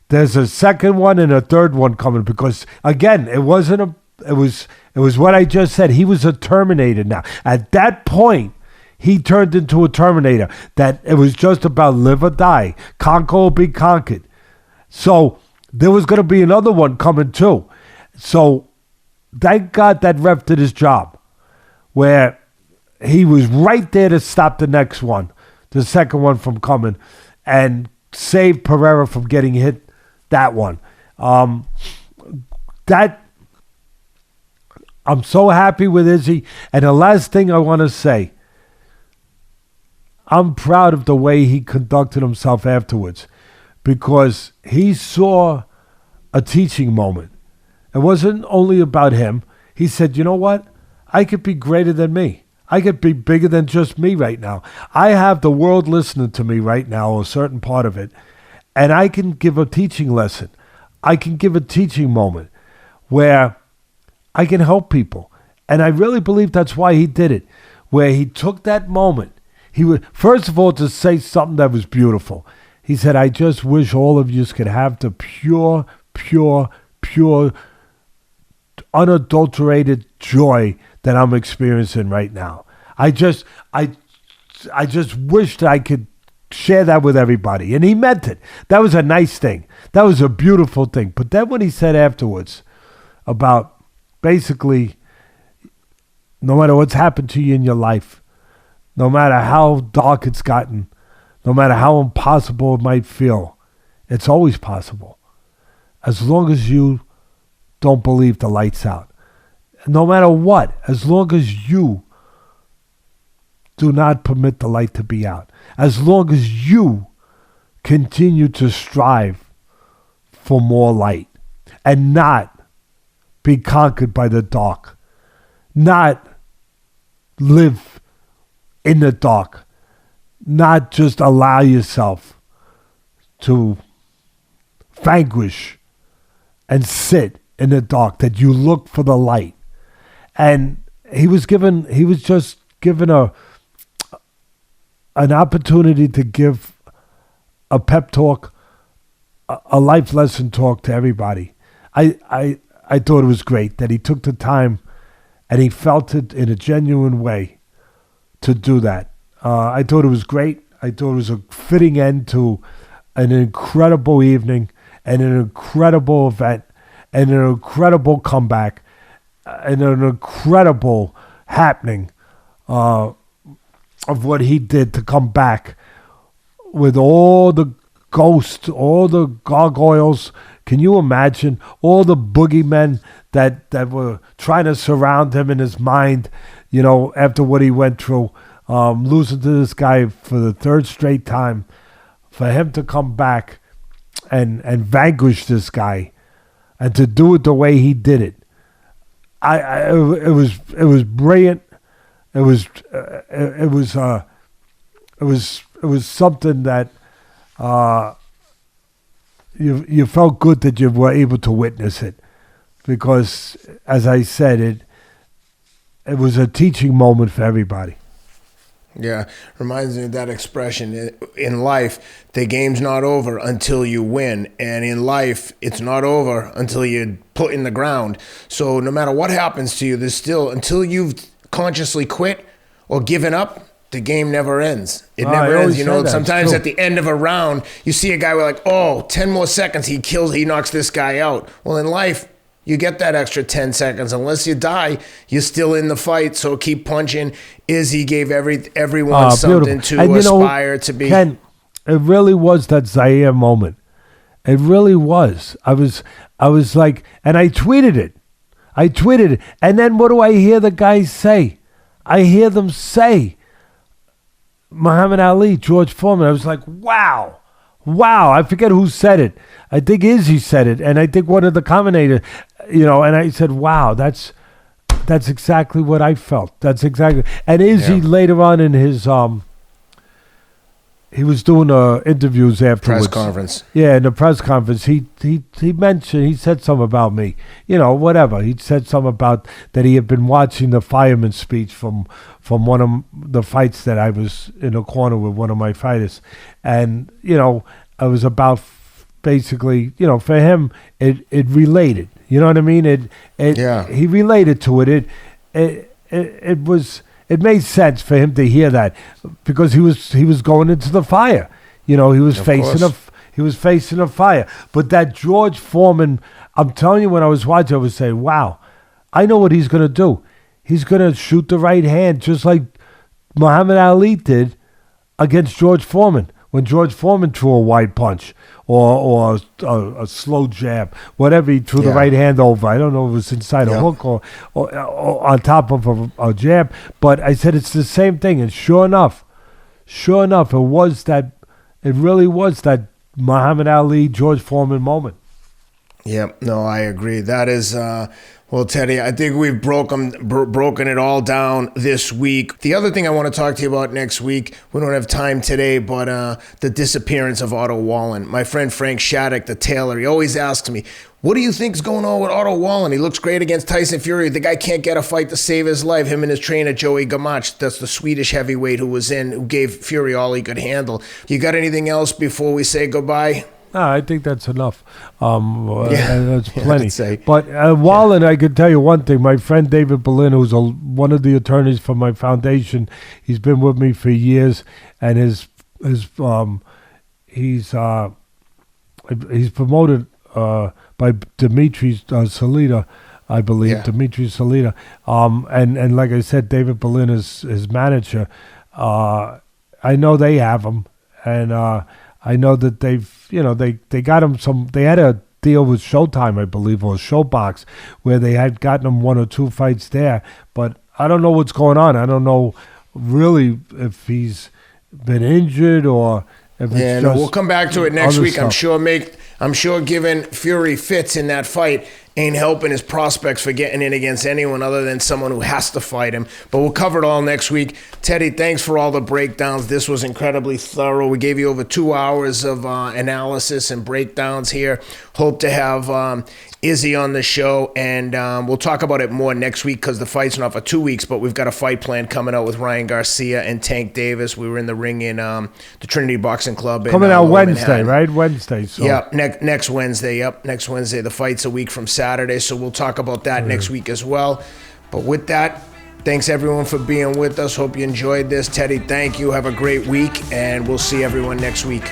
there's a second one and a third one coming, because again, it was what I just said. He was a Terminator now. At that point, he turned into a Terminator. That it was just about live or die, conquer or be conquered. So there was going to be another one coming too. So thank God that ref did his job, where he was right there to stop the next one, the second one from coming, and save Pereira from getting hit. That one. That I'm so happy with Izzy. And the last thing I want to say, I'm proud of the way he conducted himself afterwards, because he saw a teaching moment. It wasn't only about him. He said, you know what? I could be greater than me. I could be bigger than just me right now. I have the world listening to me right now, a certain part of it. And I can give a teaching lesson. I can give a teaching moment where I can help people. And I really believe that's why he did it, where he took that moment. He would, first of all, to say something that was beautiful. He said, I just wish all of you could have the pure, unadulterated joy that I'm experiencing right now. I just wish that I could share that with everybody. And he meant it. That was a nice thing. That was a beautiful thing. But then when he said afterwards about basically no matter what's happened to you in your life, no matter how dark it's gotten, no matter how impossible it might feel, it's always possible. As long as you don't believe the light's out. No matter what, as long as you do not permit the light to be out. As long as you continue to strive for more light and not be conquered by the dark. Not live in the dark. Not just allow yourself to vanquish and sit in the dark, that you look for the light. And he was just given an opportunity to give a pep talk, a life lesson talk to everybody. I thought it was great that he took the time and he felt it in a genuine way to do that. I thought it was great. I thought it was a fitting end to an incredible evening and an incredible event and an incredible comeback and an incredible happening of what he did to come back with all the ghosts, all the gargoyles. Can you imagine all the boogeymen that were trying to surround him in his mind, after what he went through, losing to this guy for the third straight time, for him to come back and vanquish this guy and to do it the way he did it. It was brilliant. It was something that you felt good that you were able to witness it, because, as I said, it was a teaching moment for everybody. Yeah, reminds me of that expression. In life, the game's not over until you win. And in life, it's not over until you put in the ground. So no matter what happens to you, there's still, until you've consciously quit or given up, the game never ends. It never ends. Sometimes at the end of a round, you see a guy with 10 more seconds, he knocks this guy out. Well, in life, you get that extra 10 seconds. Unless you die, you're still in the fight. So keep punching. Izzy gave everyone something to aspire to be. Ken, it really was that Zaire moment. It really was. I was like, and I tweeted it. And then what do I hear the guys say? I hear them say, Muhammad Ali, George Foreman. I was like, wow. I forget who said it. I think Izzy said it, and I think one of the commentators, and I said, wow, that's exactly what I felt. That's exactly. And Izzy later on in his he was doing interviews afterwards. Press conference. Yeah, in the press conference, he mentioned, he said something about me, whatever. He said something about that he had been watching the fireman's speech from one of the fights that I was in a corner with one of my fighters, and I was about basically, for him, it related. You know what I mean? He related to it. It made sense for him to hear that, because he was going into the fire. He was facing a fire. But that George Foreman, I'm telling you, when I was watching, I was saying, wow, I know what he's going to do. He's going to shoot the right hand just like Muhammad Ali did against George Foreman, when George Foreman threw a wide punch or a slow jab, whatever, he threw the right hand over. I don't know if it was inside a hook or on top of a jab. But I said it's the same thing. And sure enough, it really was that Muhammad Ali, George Foreman moment. Yep. No, I agree. That is... Well, Teddy, I think we've broken it all down this week. The other thing I want to talk to you about next week, we don't have time today, but the disappearance of Otto Wallen. My friend Frank Shattuck, the tailor, he always asks me, what do you think's going on with Otto Wallen? He looks great against Tyson Fury. The guy can't get a fight to save his life. Him and his trainer, Joey Gamach, that's the Swedish heavyweight who gave Fury all he could handle. You got anything else before we say goodbye? No, I think that's enough. That's plenty. But Wallen, I can tell you one thing. My friend David Berlin, who's one of the attorneys for my foundation, he's been with me for years, and he's promoted by Dimitri Salita I believe, Yeah. Dimitri Salita. And like I said, David Berlin is his manager. I know they have him, and I know that they got him some. They had a deal with Showtime, I believe, or Showbox, where they had gotten him 1 or 2 fights there. But I don't know what's going on. I don't know really if he's been injured or if it's Yeah, just no, we'll come back to it next other week. stuff. I'm sure giving Fury fits in that fight ain't helping his prospects for getting in against anyone other than someone who has to fight him. But we'll cover it all next week. Teddy, thanks for all the breakdowns. This was incredibly thorough. We gave you over 2 hours of analysis and breakdowns here. Hope to have Izzy on the show, and we'll talk about it more next week because the fight's not for 2 weeks, but we've got a fight plan coming out with Ryan Garcia and Tank Davis. We were in the ring in the Trinity Boxing Club. Coming out Lower Wednesday, Manhattan. right? Wednesday. So. Yeah, next Wednesday. Yep, next Wednesday. The fight's a week from Saturday, so we'll talk about that next week as well. But with that, thanks everyone for being with us. Hope you enjoyed this. Teddy, thank you. Have a great week, and we'll see everyone next week.